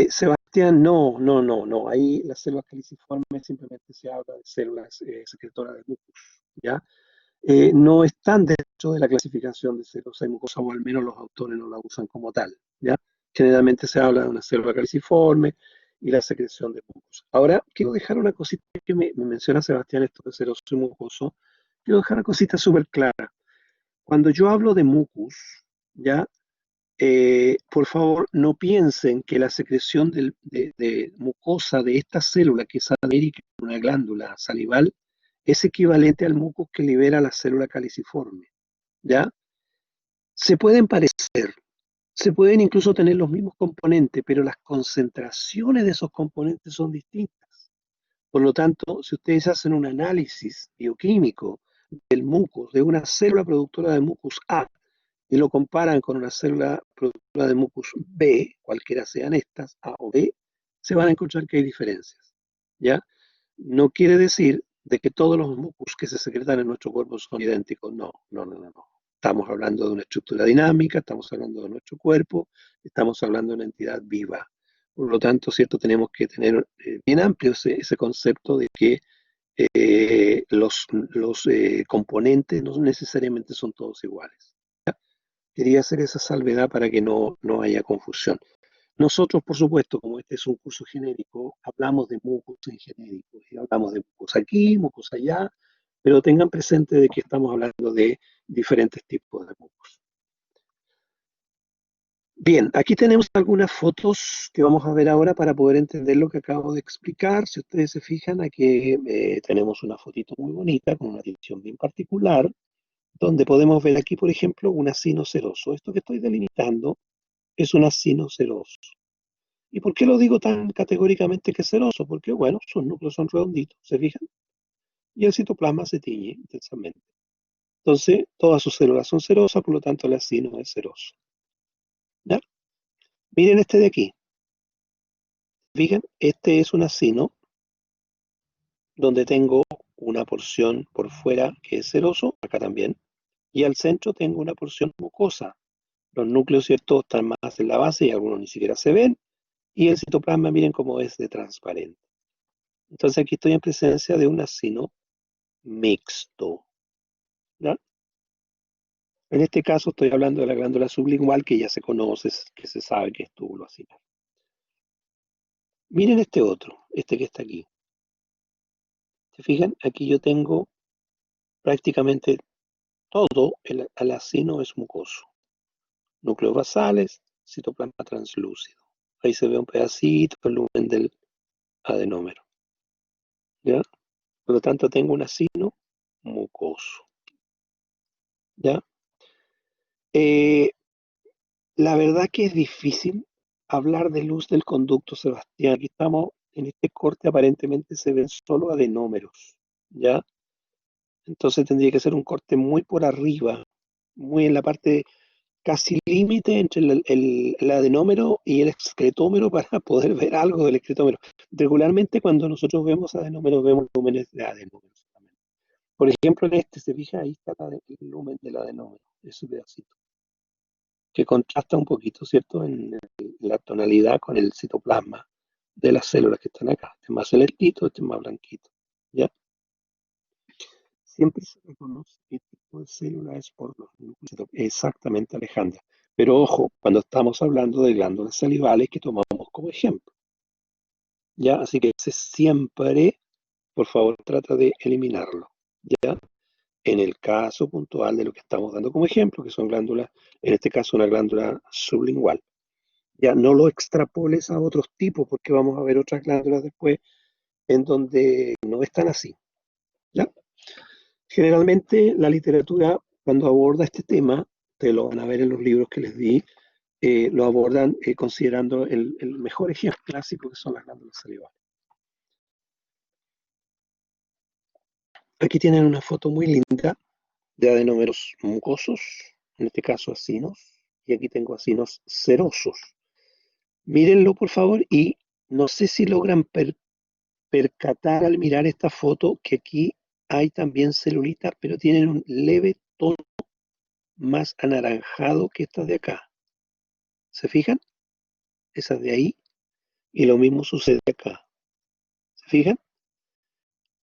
Sebastián, no. Ahí las células caliciformes simplemente se habla de células secretoras de mucus, ¿ya? No están dentro de la clasificación de celulosa y mucosa, o al menos los autores no la usan como tal, ¿ya? Generalmente se habla de una célula caliciforme y la secreción de mucus. Ahora, quiero dejar una cosita que me menciona Sebastián, esto de celoso y mucoso. Quiero dejar una cosita súper clara. Cuando yo hablo de mucus, ¿ya? Por favor, no piensen que la secreción de mucosa de esta célula, que es adherida a una glándula salival, es equivalente al mucus que libera la célula caliciforme, ¿ya? Se pueden parecer, se pueden incluso tener los mismos componentes, pero las concentraciones de esos componentes son distintas. Por lo tanto, si ustedes hacen un análisis bioquímico del mucus, de una célula productora de mucus A, y lo comparan con una célula productora de mucus B, cualquiera sean estas, A o B, se van a encontrar que hay diferencias, ¿ya? No quiere decir de que todos los mucus que se secretan en nuestro cuerpo son idénticos, no. Estamos hablando de una estructura dinámica, estamos hablando de nuestro cuerpo, estamos hablando de una entidad viva. Por lo tanto, ¿cierto? Tenemos que tener bien amplio ese concepto de que los componentes no necesariamente son todos iguales. Quería hacer esa salvedad para que no haya confusión. Nosotros, por supuesto, como este es un curso genérico, hablamos de mucus en genérico, y hablamos de mucus aquí, mucus allá, pero tengan presente de que estamos hablando de diferentes tipos de mucus. Bien, aquí tenemos algunas fotos que vamos a ver ahora para poder entender lo que acabo de explicar. Si ustedes se fijan, aquí tenemos una fotito muy bonita con una dirección bien particular, donde podemos ver aquí, por ejemplo, un acino seroso. Esto que estoy delimitando es un acino seroso. ¿Y por qué lo digo tan categóricamente que es ceroso? Porque, bueno, sus núcleos son redonditos, ¿se fijan? Y el citoplasma se tiñe intensamente. Entonces, todas sus células son cerosas, por lo tanto, el acino es ceroso. ¿Ya? Miren este de aquí. Fijan, este es un acino donde tengo una porción por fuera que es ceroso, acá también, y al centro tengo una porción mucosa. Los núcleos, ¿cierto?, están más en la base y algunos ni siquiera se ven, y el citoplasma, miren cómo es de transparente. Entonces aquí estoy en presencia de un acino mixto, ¿ya? En este caso estoy hablando de la glándula sublingual que ya se conoce, que se sabe que es túbulo acinar. Miren este otro, este que está aquí. ¿Se fijan? Aquí yo tengo prácticamente todo el acino es mucoso. Núcleos basales, citoplasma translúcido. Ahí se ve un pedacito, el lumen del adenómero. ¿Ya? Por lo tanto, tengo un acino mucoso. ¿Ya? Eh, la verdad que es difícil hablar de luz del conducto, Sebastián. Aquí estamos, en este corte aparentemente se ven solo adenómeros. ¿Ya? Entonces tendría que ser un corte muy por arriba, muy en la parte casi límite entre el adenómero y el excretómero para poder ver algo del excretómero. Regularmente cuando nosotros vemos adenómeros vemos lúmenes de adenómero solamente. Por ejemplo, en este, se fija, ahí está el lumen del adenómero, ese pedacito, que contrasta un poquito, ¿cierto?, en la tonalidad con el citoplasma de las células que están acá. Este es más celestito, este es más blanquito. ¿Ya? Siempre se reconoce que este tipo de célula es por los núcleos. Exactamente, Alejandra. Pero ojo, cuando estamos hablando de glándulas salivales que tomamos como ejemplo. ¿Ya? Así que ese siempre, por favor, trata de eliminarlo. ¿Ya? En el caso puntual de lo que estamos dando como ejemplo, que son glándulas, en este caso una glándula sublingual. Ya no lo extrapoles a otros tipos, porque vamos a ver otras glándulas después en donde no están así. ¿Ya? Generalmente la literatura, cuando aborda este tema, te lo van a ver en los libros que les di, lo abordan considerando el mejor ejemplo clásico que son las glándulas salivales. Aquí tienen una foto muy linda de adenómeros mucosos, en este caso acinos, y aquí tengo acinos serosos. Mírenlo por favor y no sé si logran percatar al mirar esta foto que aquí hay también celulitas, pero tienen un leve tono más anaranjado que estas de acá. ¿Se fijan? Esas de ahí. Y lo mismo sucede acá. ¿Se fijan?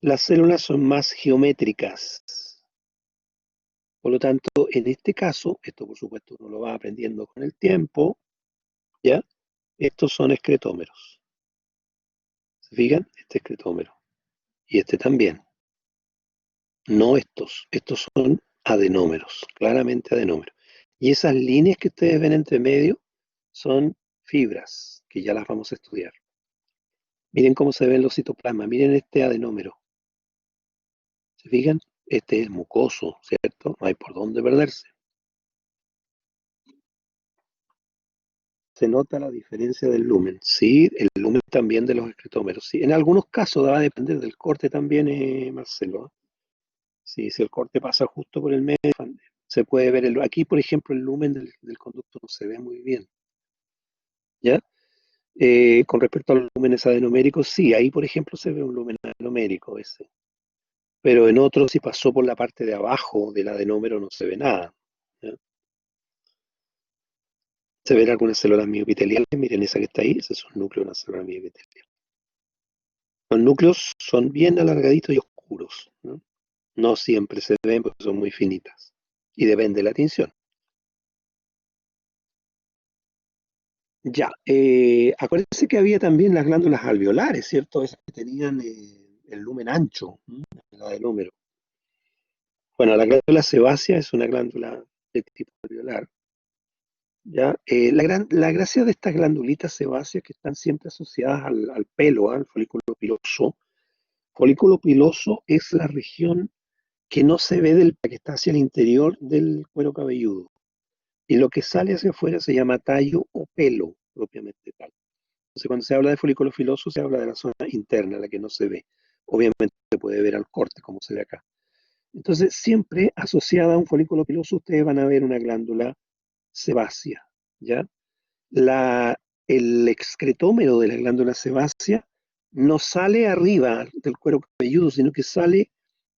Las células son más geométricas. Por lo tanto, en este caso, esto por supuesto uno lo va aprendiendo con el tiempo, ¿ya? Estos son excretómeros. ¿Se fijan? Este excretómero. Y este también. No estos. Estos son adenómeros. Claramente adenómeros. Y esas líneas que ustedes ven entre medio son fibras, que ya las vamos a estudiar. Miren cómo se ven los citoplasmas. Miren este adenómero. ¿Se fijan? Este es mucoso, ¿cierto? No hay por dónde perderse. Se nota la diferencia del lumen, sí, el lumen también de los excretómeros, sí. En algunos casos va a depender del corte también, Marcelo. Sí, si el corte pasa justo por el medio, se puede ver aquí, por ejemplo, el lumen del conducto no se ve muy bien, ¿ya? Con respecto a los lúmenes adenoméricos, sí, ahí, por ejemplo, se ve un lumen adenomérico ese. Pero en otros, si pasó por la parte de abajo del adenómero, no se ve nada, ¿ya? Se ven algunas células miopiteliales, miren esa que está ahí, ese es un núcleo de una célula miopitelial. Los núcleos son bien alargaditos y oscuros, ¿no? No siempre se ven porque son muy finitas. Y depende de la tinción. Ya, acuérdense que había también las glándulas alveolares, ¿cierto? Esas que tenían el lumen ancho, ¿m? El adenómero. Bueno, la glándula sebácea es una glándula de tipo alveolar. ¿Ya? La gracia de estas glandulitas sebáceas que están siempre asociadas al pelo, al folículo piloso. Folículo piloso es la región que no se ve que está hacia el interior del cuero cabelludo. Y lo que sale hacia afuera se llama tallo o pelo, propiamente tal. Entonces, cuando se habla de folículo filoso, se habla de la zona interna, la que no se ve. Obviamente se puede ver al corte, como se ve acá. Entonces, siempre asociada a un folículo piloso, ustedes van a ver una glándula sebácea, ¿ya? La, el excretómero de la glándula sebácea no sale arriba del cuero cabelludo, sino que sale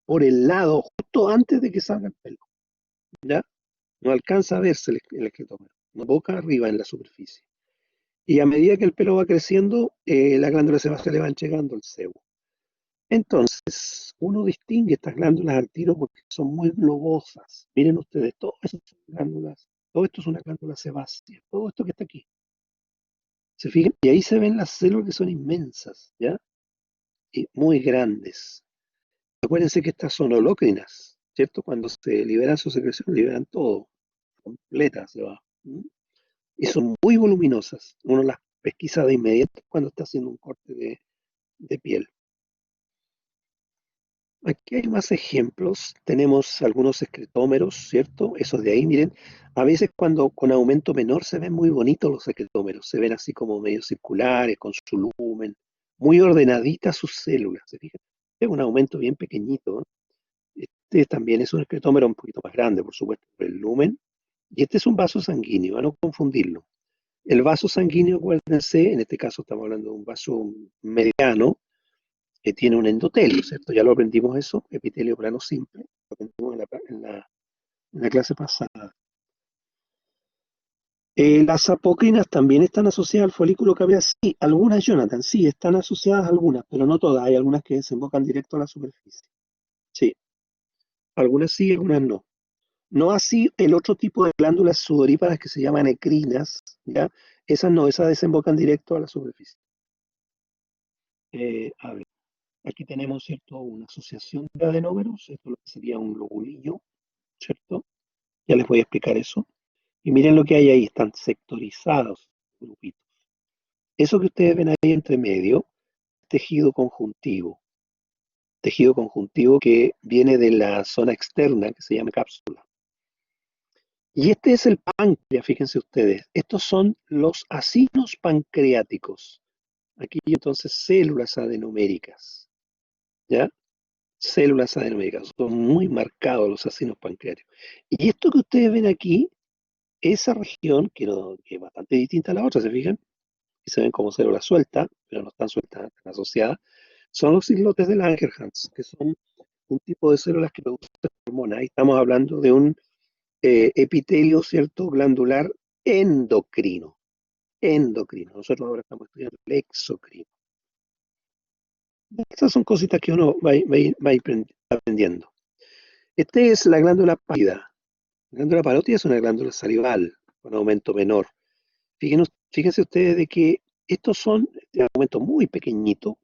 por el lado, justo antes de que salga el pelo, ¿ya? No alcanza a verse el excretómero, boca arriba en la superficie. Y a medida que el pelo va creciendo, la glándula sebácea le van llegando el sebo. Entonces, uno distingue estas glándulas al tiro porque son muy globosas. Miren ustedes, todas esas son glándulas, todo esto es una glándula sebácea, todo esto que está aquí. ¿Se fijan? Y ahí se ven las células que son inmensas, ¿ya? Y muy grandes. Acuérdense que estas son holócrinas, ¿cierto? Cuando se liberan su secreción, liberan todo, completa se va. ¿Mm? Y son muy voluminosas. Uno las pesquisa de inmediato cuando está haciendo un corte de piel. Aquí hay más ejemplos. Tenemos algunos excretómeros, ¿cierto? Esos de ahí, miren. A veces cuando con aumento menor se ven muy bonitos los excretómeros. Se ven así como medio circulares, con su lumen, muy ordenaditas sus células. ¿Se fijan? Es un aumento bien pequeñito, ¿eh? Este también es un excretómero un poquito más grande, por supuesto, por el lumen. Y este es un vaso sanguíneo, a no confundirlo. El vaso sanguíneo, acuérdense, en este caso estamos hablando de un vaso mediano, que tiene un endotelio, ¿cierto? Ya lo aprendimos eso, epitelio plano simple, lo aprendimos en la clase pasada. Las apocrinas también están asociadas al folículo capilar. Sí, algunas, Jonathan, sí, están asociadas algunas, pero no todas. Hay algunas que desembocan directo a la superficie. Sí, algunas sí, algunas no. No así el otro tipo de glándulas sudoríparas que se llaman ecrinas, ¿ya? Esas no, esas desembocan directo a la superficie. A ver, aquí tenemos, ¿cierto? Una asociación de adenómeros, esto lo que sería un lobulillo, ¿cierto? Ya les voy a explicar eso. Y miren lo que hay ahí, están sectorizados grupitos. Eso que ustedes ven ahí entre medio, tejido conjuntivo que viene de la zona externa que se llama cápsula. Y este es el páncreas, fíjense ustedes. Estos son los acinos pancreáticos. Aquí hay entonces células adenoméricas, ¿ya? Células adenoméricas. Son muy marcados los acinos pancreáticos. Y esto que ustedes ven aquí, esa región, que es bastante distinta a la otra, ¿se fijan? Y se ven como células sueltas, pero no están sueltas, están asociadas, son los islotes de Langerhans, que son un tipo de células que producen hormonas. Ahí estamos hablando de un epitelio, ¿cierto? Glandular endocrino. Endocrino. Nosotros ahora estamos estudiando el exocrino. Estas son cositas que uno va a ir aprendiendo. Esta es la glándula pálida. La glándula parótida es una glándula salival con aumento menor. Fíjense ustedes de que estos son de aumento muy pequeñito.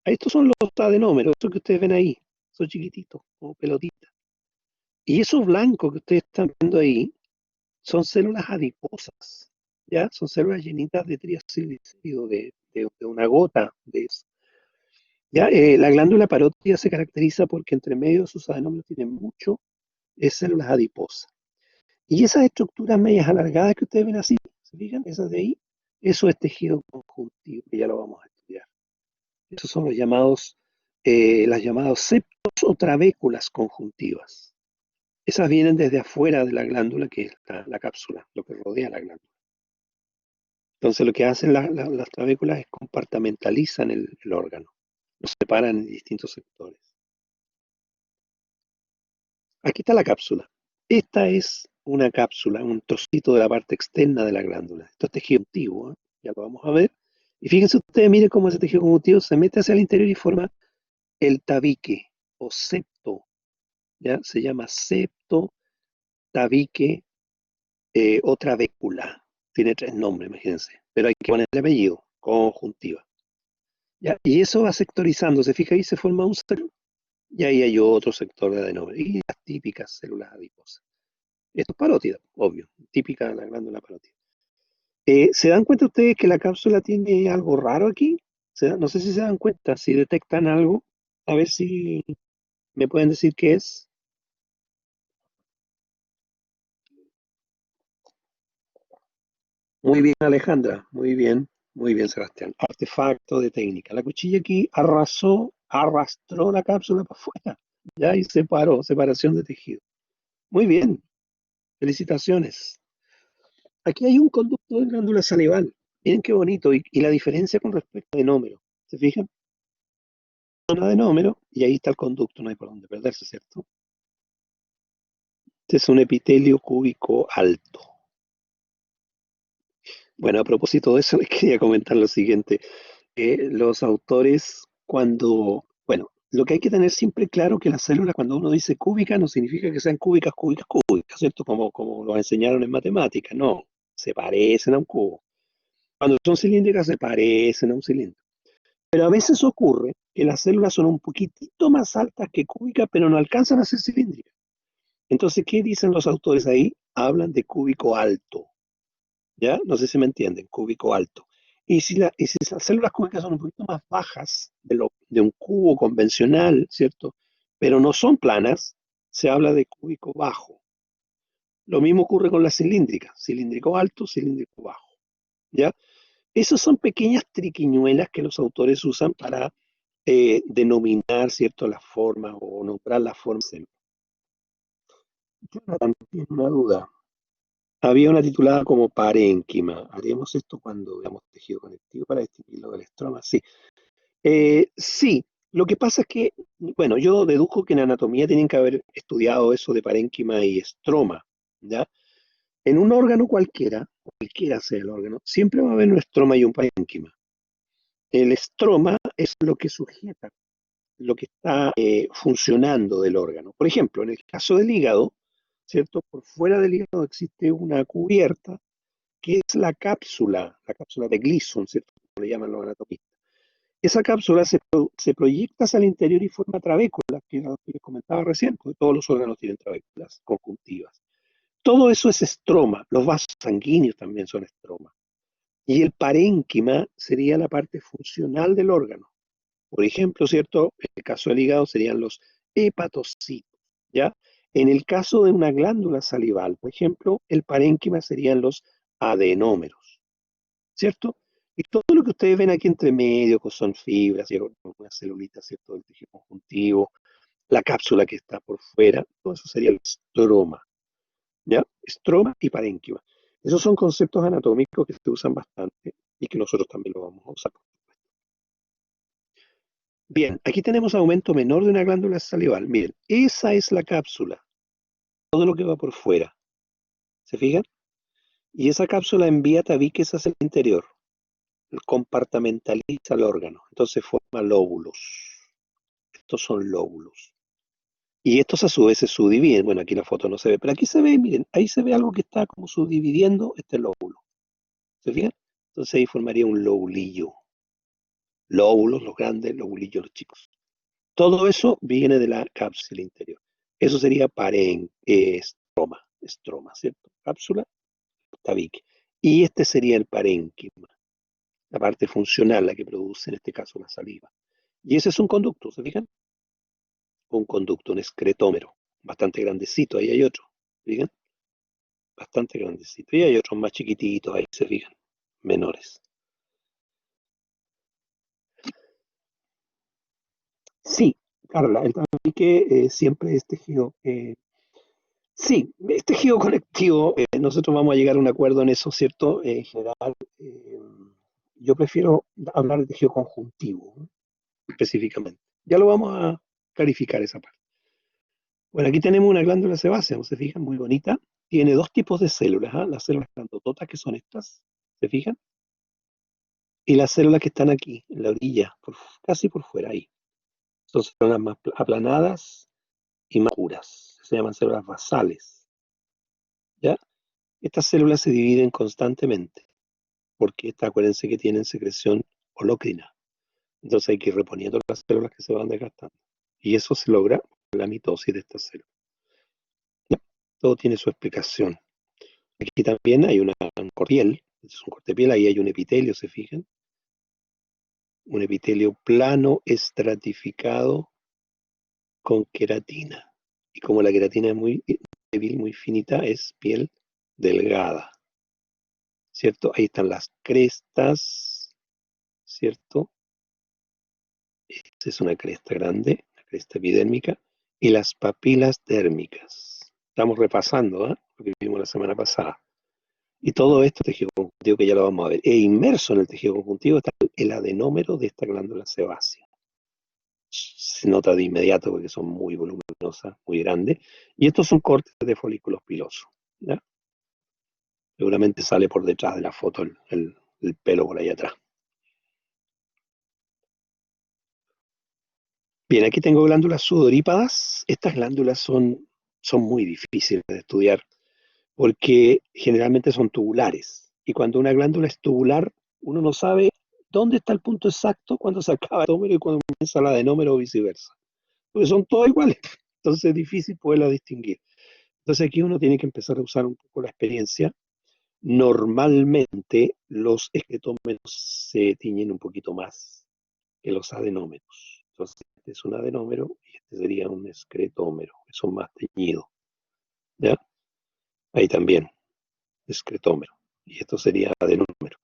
Estos son los adenómeros, estos que ustedes ven ahí. Son chiquititos, como pelotitas. Y esos blancos que ustedes están viendo ahí son células adiposas, ¿ya? Son células llenitas de triacilglicérido, de una gota de eso. ¿Ya? La glándula parótida se caracteriza porque entre medio de sus adenómeros tienen mucho células adiposas. Y esas estructuras medias alargadas que ustedes ven así, ¿se fijan? Esas de ahí, eso es tejido conjuntivo, que ya lo vamos a estudiar. Esos son las llamadas septos o trabéculas conjuntivas. Esas vienen desde afuera de la glándula, que es la cápsula, lo que rodea la glándula. Entonces lo que hacen las trabéculas es compartimentalizan el órgano, lo separan en distintos sectores. Aquí está la cápsula. Esta es una cápsula, un trocito de la parte externa de la glándula. Esto es tejido conjuntivo, ¿eh? Ya lo vamos a ver. Y fíjense ustedes, miren cómo ese tejido conjuntivo se mete hacia el interior y forma el tabique o septo. ¿Ya? Se llama septo, tabique o trabécula. Tiene tres nombres, imagínense. Pero hay que poner el apellido, conjuntiva. ¿Ya? Y eso va sectorizando. Se fija ahí, se forma un sector y ahí hay otro sector de adenoma. Y las típicas células adiposas. Esto es parótida, obvio, típica de la glándula parótida. ¿Se dan cuenta ustedes que la cápsula tiene algo raro aquí? No sé si se dan cuenta, si detectan algo, a ver si me pueden decir qué es. Muy bien, Alejandra, muy bien, Sebastián. Artefacto de técnica. La cuchilla aquí arrastró la cápsula para afuera, ya y separó, separación de tejido. Muy bien, felicitaciones. Aquí hay un conducto de glándula salival. Miren qué bonito. Y la diferencia con respecto al adenómero. ¿Se fijan? Un adenómero y ahí está el conducto, no hay por dónde perderse, ¿cierto? Este es un epitelio cúbico alto. Bueno, a propósito de eso, les quería comentar lo siguiente. Los autores, bueno, lo que hay que tener siempre claro que las células, cuando uno dice cúbica, no significa que sean cúbicas, ¿cierto? Como lo enseñaron en matemáticas, no, se parecen a un cubo. Cuando son cilíndricas, se parecen a un cilindro. Pero a veces ocurre que las células son un poquitito más altas que cúbicas, pero no alcanzan a ser cilíndricas. Entonces, ¿qué dicen los autores ahí? Hablan de cúbico alto. ¿Ya? No sé si me entienden, cúbico alto. Y si las células cúbicas son un poquito más bajas de un cubo convencional, ¿cierto? Pero no son planas, se habla de cúbico bajo. Lo mismo ocurre con la cilíndrica, cilíndrico alto, cilíndrico bajo, ¿ya? Esas son pequeñas triquiñuelas que los autores usan para denominar, ¿cierto?, las formas o nombrar las formas. Jonathan tiene una duda. Había una titulada como parénquima. ¿Haríamos esto cuando veamos tejido conectivo para distinguirlo del estroma? Sí. Sí, lo que pasa es que, bueno, yo deduzco que en anatomía tienen que haber estudiado eso de parénquima y estroma, ¿ya? En un órgano cualquiera sea el órgano, siempre va a haber un estroma y un parénquima. El estroma es lo que sujeta, lo que está funcionando del órgano. Por ejemplo, en el caso del hígado, ¿cierto? Por fuera del hígado existe una cubierta que es la cápsula de Gleason, ¿cierto? Como le llaman los anatomistas. Esa cápsula se proyecta hacia el interior y forma trabéculas, que era lo que les comentaba recién, porque todos los órganos tienen trabéculas conjuntivas. Todo eso es estroma, los vasos sanguíneos también son estroma. Y el parénquima sería la parte funcional del órgano. Por ejemplo, ¿cierto? En el caso del hígado serían los hepatocitos, ¿ya? En el caso de una glándula salival, por ejemplo, el parénquima serían los adenómeros, ¿cierto? Y todo lo que ustedes ven aquí entre medio, que son fibras, ¿cierto? Algunas celulitas, ¿cierto? Del tejido conjuntivo, la cápsula que está por fuera, todo eso sería el estroma, ¿ya? Estroma y parénquima. Esos son conceptos anatómicos que se usan bastante y que nosotros también lo vamos a usar. Bien, aquí tenemos aumento menor de una glándula salival. Miren, esa es la cápsula, todo lo que va por fuera. ¿Se fijan? Y esa cápsula envía tabiques hacia el interior, compartamentaliza el órgano, entonces forma lóbulos. Estos son lóbulos. Y estos a su vez se subdividen. Bueno, aquí la foto no se ve, pero aquí se ve, miren, ahí se ve algo que está como subdividiendo este lóbulo. ¿Se fijan? Entonces ahí formaría un lobulillo. Lóbulos, los grandes, lobulillos, los chicos. Todo eso viene de la cápsula interior. Eso sería estroma, ¿cierto? Cápsula, tabique. Y este sería el parénquima, la parte funcional, la que produce en este caso la saliva. Y ese es un conducto, ¿se fijan? Un conducto, un excretómero, bastante grandecito. Ahí hay otro, ¿se fijan? Bastante grandecito. Y hay otros más chiquititos, ahí se fijan, menores. Sí, Carla, el tabique siempre es tejido. Sí, es tejido conectivo. Nosotros vamos a llegar a un acuerdo en eso, ¿cierto? En general, eh, yo prefiero hablar de tejido conjuntivo, ¿no? Específicamente. Ya lo vamos a clarificar esa parte. Bueno, aquí tenemos una glándula sebácea, ¿no se fijan? Muy bonita. Tiene dos tipos de células, ¿ah? Las células grandototas, que son estas, ¿se fijan? Y las células que están aquí, en la orilla, casi por fuera, ahí. Son células más aplanadas y más puras. Se llaman células basales, ¿ya? Estas células se dividen constantemente, porque acuérdense que tienen secreción holocrina. Entonces hay que ir reponiendo las células que se van desgastando. Y eso se logra con la mitosis de estas células. ¿Ya? Todo tiene su explicación. Aquí también hay un cortiel, es un corte de piel, ahí hay un epitelio, ¿se fijan? Un epitelio plano estratificado con queratina. Y como la queratina es muy débil, muy finita, es piel delgada, ¿cierto? Ahí están las crestas, ¿cierto? Esta es una cresta grande, la cresta epidérmica, y las papilas dérmicas. Estamos repasando, lo que vimos la semana pasada. Y todo esto tejido conjuntivo que ya lo vamos a ver. E inmerso en el tejido conjuntivo está el adenómero de esta glándula sebácea. Se nota de inmediato porque son muy voluminosas, muy grandes. Y estos son cortes de folículos pilosos, ¿ya? Seguramente sale por detrás de la foto el pelo por ahí atrás. Bien, aquí tengo glándulas sudorípadas. Estas glándulas son muy difíciles de estudiar porque generalmente son tubulares. Y cuando una glándula es tubular, uno no sabe dónde está el punto exacto cuando se acaba el adenómero y cuando comienza el adenómero o viceversa. Porque son todos iguales. Entonces es difícil poderla distinguir. Entonces aquí uno tiene que empezar a usar un poco la experiencia Normalmente los excretómeros se tiñen un poquito más que los adenómeros. Entonces, este es un adenómero y este sería un excretómero, que son más teñidos. ¿Ya? Ahí también, excretómero. Y esto sería adenómero.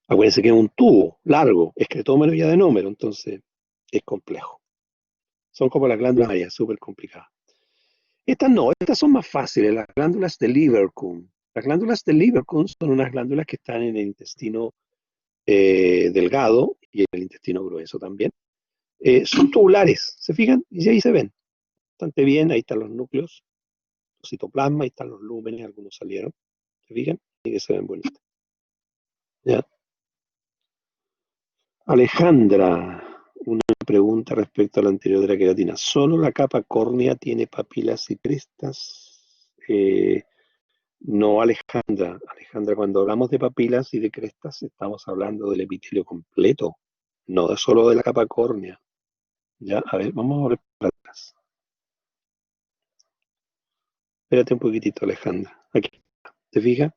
Acuérdense que es un tubo largo, excretómero y adenómero, entonces es complejo. Son como las glándulas mayas, súper complicadas. Estas no, estas son más fáciles, las glándulas de Lieberkühn. Las glándulas de Lieberkühn son unas glándulas que están en el intestino delgado y en el intestino grueso también. Son tubulares, ¿se fijan? Y ahí se ven bastante bien, ahí están los núcleos, los citoplasmas, ahí están los lúmenes, algunos salieron, ¿se fijan? Y que se ven bonitos. ¿Ya? Alejandra, una pregunta respecto a lo anterior de la queratina. ¿Solo la capa córnea tiene papilas y crestas? No, Alejandra. Alejandra, cuando hablamos de papilas y de crestas, estamos hablando del epitelio completo, no solo de la capa córnea. Ya, a ver, vamos a ver para atrás. Espérate un poquitito, Alejandra. Aquí, ¿te fijas?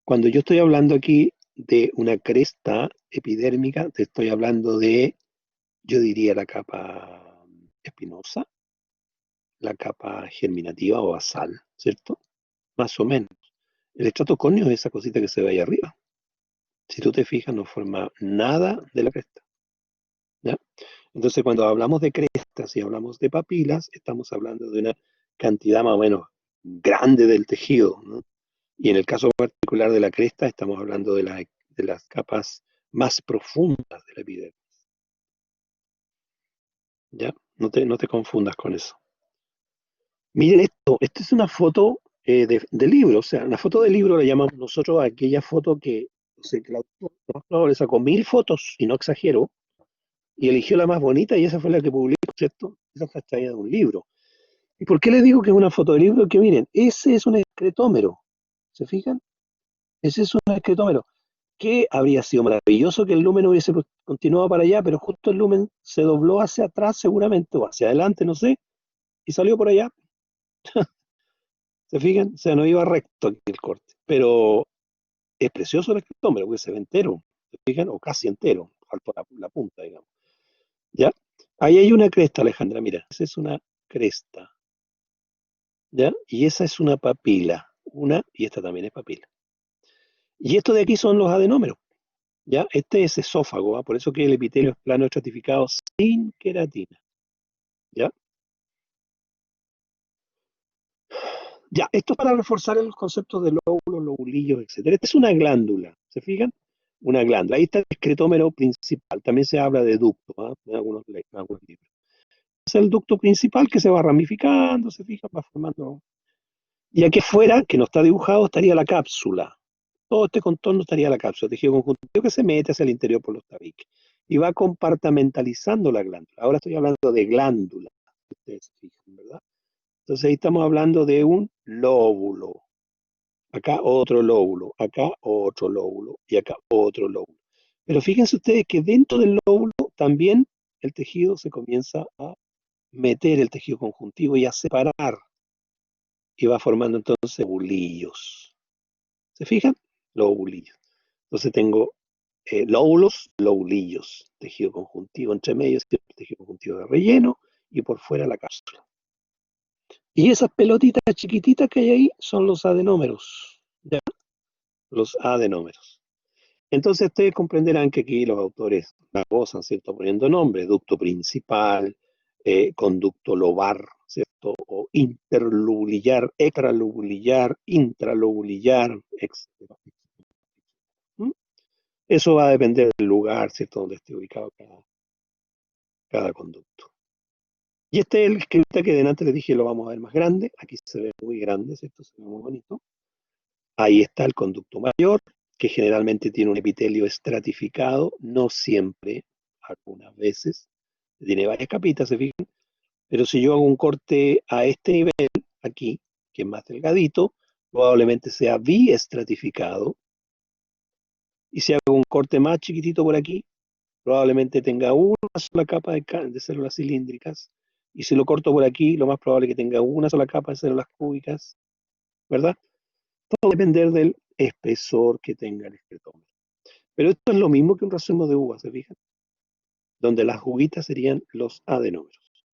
Cuando yo estoy hablando aquí de una cresta epidérmica, te estoy hablando de, yo diría, la capa espinosa, la capa germinativa o basal, ¿cierto? Más o menos. El estrato córneo es esa cosita que se ve ahí arriba. Si tú te fijas, no forma nada de la cresta, ¿ya? Entonces, cuando hablamos de crestas y hablamos de papilas, estamos hablando de una cantidad más o menos grande del tejido, ¿no? Y en el caso particular de la cresta, estamos hablando de las capas más profundas de la epidermis, ¿ya? No te confundas con eso. Miren esto, esta es una foto de libro, o sea, una foto de libro le llamamos nosotros a aquella foto que, o sea, que el autor lo más probable sacó 1000 fotos, y no exagero, y eligió la más bonita y esa fue la que publicó, ¿cierto? Esa está extraída de un libro. ¿Y por qué les digo que es una foto de libro? Que miren, ese es un excretómero, ¿se fijan? Ese es un excretómero. Que habría sido maravilloso que el lumen hubiese continuado para allá, pero justo el lumen se dobló hacia atrás seguramente, o hacia adelante, no sé, y salió por allá. ¿Se fijan? O sea, no iba recto aquí el corte. Pero es precioso el escritómetro, porque se ve entero. ¿Se fijan? O casi entero. Faltó la punta, digamos. ¿Ya? Ahí hay una cresta, Alejandra, mira. Esa es una cresta. ¿Ya? Y esa es una papila. Una, y esta también es papila. Y esto de aquí son los adenómeros. ¿Ya? Este es esófago, ¿ah? Por eso que el epitelio es plano estratificado sin queratina. ¿Ya? Ya, esto es para reforzar los conceptos de lóbulos, lobulillos, etcétera. Esta es una glándula, ¿se fijan? Una glándula. Ahí está el excretómero principal. También se habla de ducto, ¿ah? En algunos libros. Es el ducto principal que se va ramificando, se fijan, va formando. Y aquí afuera, que no está dibujado, estaría la cápsula. Todo este contorno estaría la cápsula, tejido conjuntivo que se mete hacia el interior por los tabiques. Y va compartamentalizando la glándula. Ahora estoy hablando de glándula, ustedes se fijan, ¿verdad? Entonces ahí estamos hablando de un lóbulo. Acá otro lóbulo, acá otro lóbulo y acá otro lóbulo. Pero fíjense ustedes que dentro del lóbulo también el tejido se comienza a meter, el tejido conjuntivo, y a separar, y va formando entonces bulillos. ¿Se fijan? Lobulillos. Entonces tengo lóbulos, lobulillos, tejido conjuntivo entre medio, tejido conjuntivo de relleno, y por fuera la cápsula. Y esas pelotitas chiquititas que hay ahí son los adenómeros, ¿ya? Los adenómeros. Entonces ustedes comprenderán que aquí los autores la gozan, ¿cierto? Poniendo nombres: ducto principal, conducto lobar, ¿cierto? O interlobulillar, extralobulillar, intralobulillar, etc. ¿Mm? Eso va a depender del lugar, ¿cierto? Donde esté ubicado cada conducto. Y este es el esqueleta que delante les dije lo vamos a ver más grande. Aquí se ve muy grande, ¿cierto? Se ve muy bonito. Ahí está el conducto mayor, que generalmente tiene un epitelio estratificado, no siempre, algunas veces. Tiene varias capitas, se fijan. Pero si yo hago un corte a este nivel, aquí, que es más delgadito, probablemente sea biestratificado. Y si hago un corte más chiquitito por aquí, probablemente tenga una sola capa de células cilíndricas. Y si lo corto por aquí, lo más probable es que tenga una sola capa de células cúbicas, ¿verdad? Todo va a depender del espesor que tenga el excretómero. Pero esto es lo mismo que un racimo de uvas, ¿se fijan? Donde las juguitas serían los adenómeros.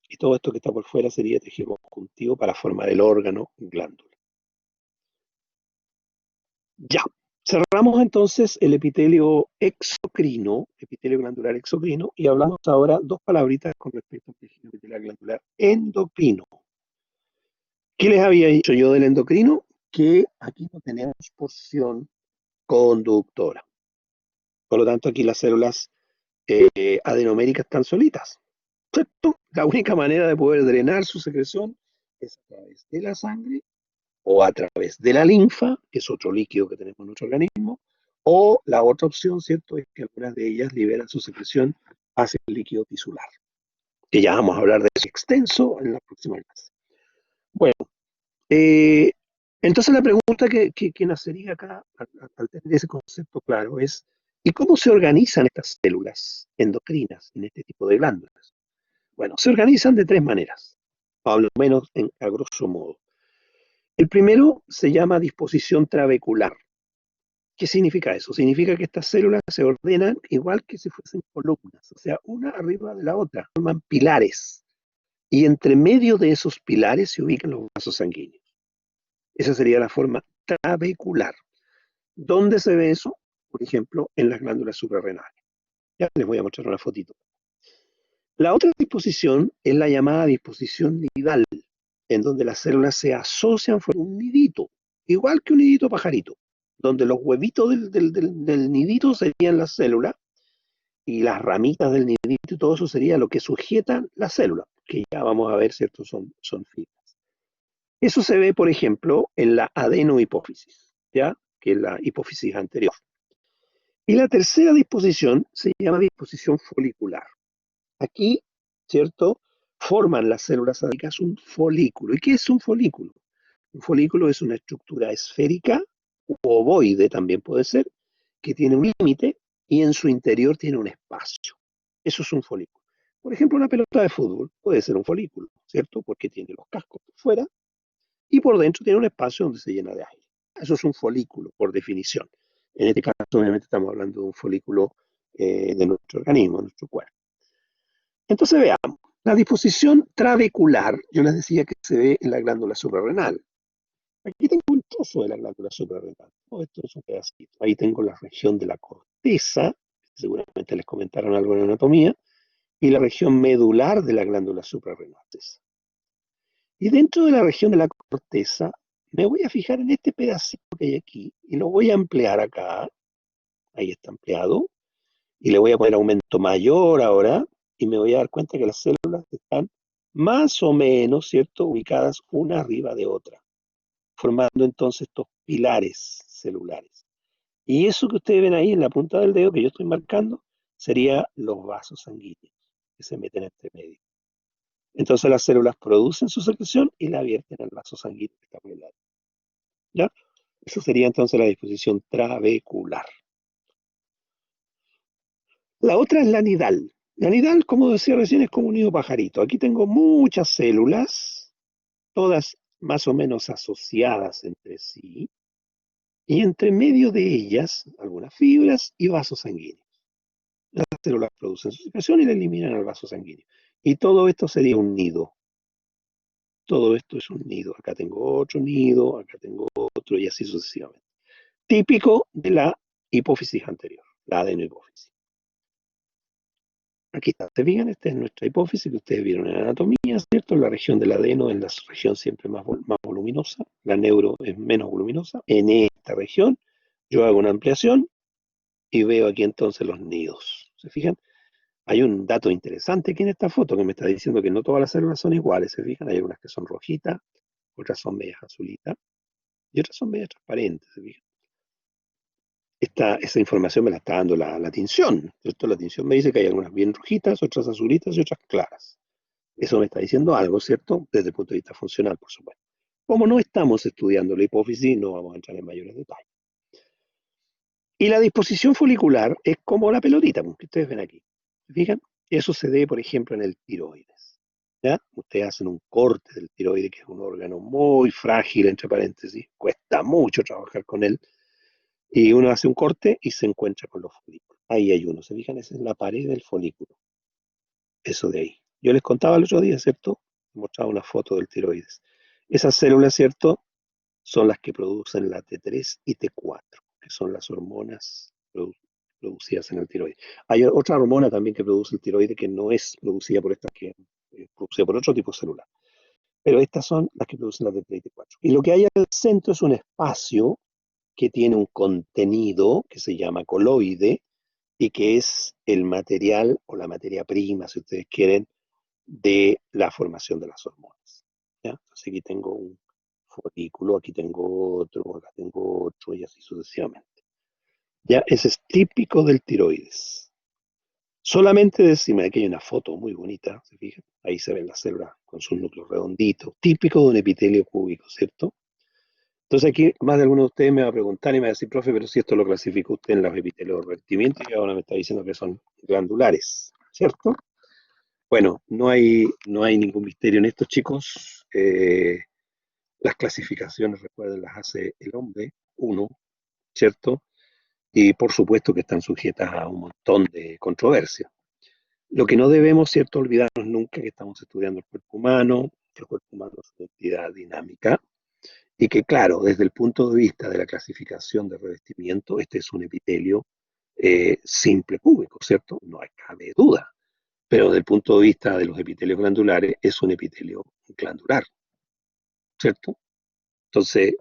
Y todo esto que está por fuera sería tejido conjuntivo para formar el órgano glándula. Ya. Cerramos entonces el epitelio exocrino, epitelio glandular exocrino, y hablamos ahora dos palabritas con respecto al tejido epitelial glandular endocrino. ¿Qué les había dicho yo del endocrino? Que aquí no tenemos porción conductora. Por lo tanto, aquí las células adenoméricas están solitas. ¿Cierto? La única manera de poder drenar su secreción es a través de la sangre o a través de la linfa, que es otro líquido que tenemos en nuestro organismo, o la otra opción, ¿cierto?, es que algunas de ellas liberan su secreción hacia el líquido tisular, que ya vamos a hablar de eso extenso en la próxima clase. Bueno, eh, entonces la pregunta que nacería acá, al tener ese concepto claro, es ¿y cómo se organizan estas células endocrinas en este tipo de glándulas? Bueno, se organizan de tres maneras, o al menos a grosso modo. El primero se llama disposición trabecular. ¿Qué significa eso? Significa que estas células se ordenan igual que si fuesen columnas, o sea, una arriba de la otra, forman pilares. Y entre medio de esos pilares se ubican los vasos sanguíneos. Esa sería la forma trabecular. ¿Dónde se ve eso? Por ejemplo, en las glándulas suprarrenales. Ya les voy a mostrar una fotito. La otra disposición es la llamada disposición nidal, en donde las células se asocian por un nidito, igual que un nidito pajarito, donde los huevitos del nidito serían las células y las ramitas del nidito y todo eso sería lo que sujetan la célula, que ya vamos a ver, ¿cierto? Son fibras. Eso se ve, por ejemplo, en la adenohipófisis, ¿ya? Que es la hipófisis anterior. Y la tercera disposición se llama disposición folicular. Aquí, ¿cierto? Forman las células adipocas un folículo. ¿Y qué es un folículo? Un folículo es una estructura esférica, u ovoide también puede ser, que tiene un límite y en su interior tiene un espacio. Eso es un folículo. Por ejemplo, una pelota de fútbol puede ser un folículo, ¿cierto? Porque tiene los cascos por fuera y por dentro tiene un espacio donde se llena de aire. Eso es un folículo, por definición. En este caso, obviamente, estamos hablando de un folículo de nuestro organismo, de nuestro cuerpo. Entonces veamos, la disposición trabecular, yo les decía que se ve en la glándula suprarrenal. Aquí tengo un trozo de la glándula suprarrenal. Oh, esto es un pedacito. Ahí tengo la región de la corteza, seguramente les comentaron algo en anatomía, y la región medular de la glándula suprarrenal. Y dentro de la región de la corteza, me voy a fijar en este pedacito que hay aquí, y lo voy a ampliar acá. Ahí está ampliado. Y le voy a poner aumento mayor ahora, y me voy a dar cuenta que las células están más o menos, ¿cierto?, ubicadas una arriba de otra, formando entonces estos pilares celulares. Y eso que ustedes ven ahí en la punta del dedo que yo estoy marcando, sería los vasos sanguíneos que se meten entre medio. Entonces las células producen su secreción y la vierten al vaso sanguíneo que está por el lado. ¿Ya? Eso sería entonces la disposición trabecular. La otra es la nidal. La nidal, como decía recién, es como un nido pajarito. Aquí tengo muchas células, todas más o menos asociadas entre sí, y entre medio de ellas algunas fibras y vasos sanguíneos. Las células producen su secreción y la eliminan al vaso sanguíneo. Y todo esto sería un nido. Todo esto es un nido. Acá tengo otro nido, acá tengo otro y así sucesivamente. Típico de la hipófisis anterior, la adenohipófisis. Aquí está, ¿se fijan? Esta es nuestra hipófisis que ustedes vieron en anatomía, ¿cierto? La región del adeno es la región siempre más voluminosa, la neuro es menos voluminosa. En esta región yo hago una ampliación y veo aquí entonces los nidos. ¿Se fijan? Hay un dato interesante aquí en esta foto que me está diciendo que no todas las células son iguales, ¿se fijan? Hay algunas que son rojitas, otras son medias azulitas y otras son medias transparentes, ¿se fijan? Esa información me la está dando la tinción, ¿cierto? La tinción me dice que hay algunas bien rojitas, otras azulitas y otras claras. Eso me está diciendo algo, ¿cierto? Desde el punto de vista funcional, por supuesto. Como no estamos estudiando la hipófisis, no vamos a entrar en mayores detalles. Y la disposición folicular es como la pelotita que ustedes ven aquí. ¿Se fijan? Eso se ve, por ejemplo, en el tiroides. ¿ya? Ustedes hacen un corte del tiroides, que es un órgano muy frágil, entre paréntesis, cuesta mucho trabajar con él, y uno hace un corte y se encuentra con los folículos. Ahí hay uno, se fijan, esa es la pared del folículo, eso de ahí. Yo les contaba el otro día, ¿cierto? Mostraba una foto del tiroides. Esas células, ¿cierto? Son las que producen la T3 y T4, que son las hormonas producidas en el tiroides. Hay otra hormona también que produce el tiroides que no es producida por estas, que es producida por otro tipo de células. Pero estas son las que producen la T3 y T4. Y lo que hay al centro es un espacio que tiene un contenido que se llama coloide y que es el material o la materia prima, si ustedes quieren, de la formación de las hormonas. ¿Ya? Entonces aquí tengo un folículo, aquí tengo otro, acá tengo otro y así sucesivamente. Ya, ese es típico del tiroides. Solamente decime, aquí hay una foto muy bonita, ¿se fijan? Ahí se ven las células con sus núcleos redonditos, típico de un epitelio cúbico, ¿cierto? Entonces aquí más de alguno de ustedes me va a preguntar y me va a decir, profe, pero si esto lo clasifica usted en los epitelios de revestimiento y ahora me está diciendo que son glandulares, ¿cierto? Bueno, no hay ningún misterio en esto, chicos. Las clasificaciones, recuerden, las hace el hombre, uno, ¿cierto? Y por supuesto que están sujetas a un montón de controversias. Lo que no debemos, ¿cierto?, olvidarnos nunca que estamos estudiando el cuerpo humano, que el cuerpo humano es una entidad dinámica y que, claro, desde el punto de vista de la clasificación de revestimiento, este es un epitelio simple cúbico, ¿cierto? No hay cabe duda. Pero desde el punto de vista de los epitelios glandulares, es un epitelio glandular, ¿cierto? Entonces,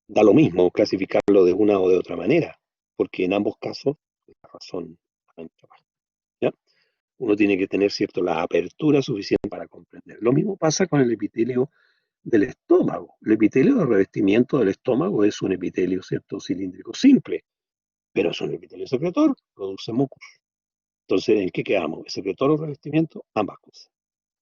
da lo mismo clasificarlo de una o de otra manera, porque en ambos casos la razón va en otra parte, ¿ya? Uno tiene que tener, ¿cierto?, la apertura suficiente para comprender. Lo mismo pasa con el epitelio del estómago. El epitelio de revestimiento del estómago es un epitelio, ¿cierto?, cilíndrico simple, pero es un epitelio secretor, produce mucus. Entonces, ¿en qué quedamos? ¿El secretor o revestimiento? Ambas cosas.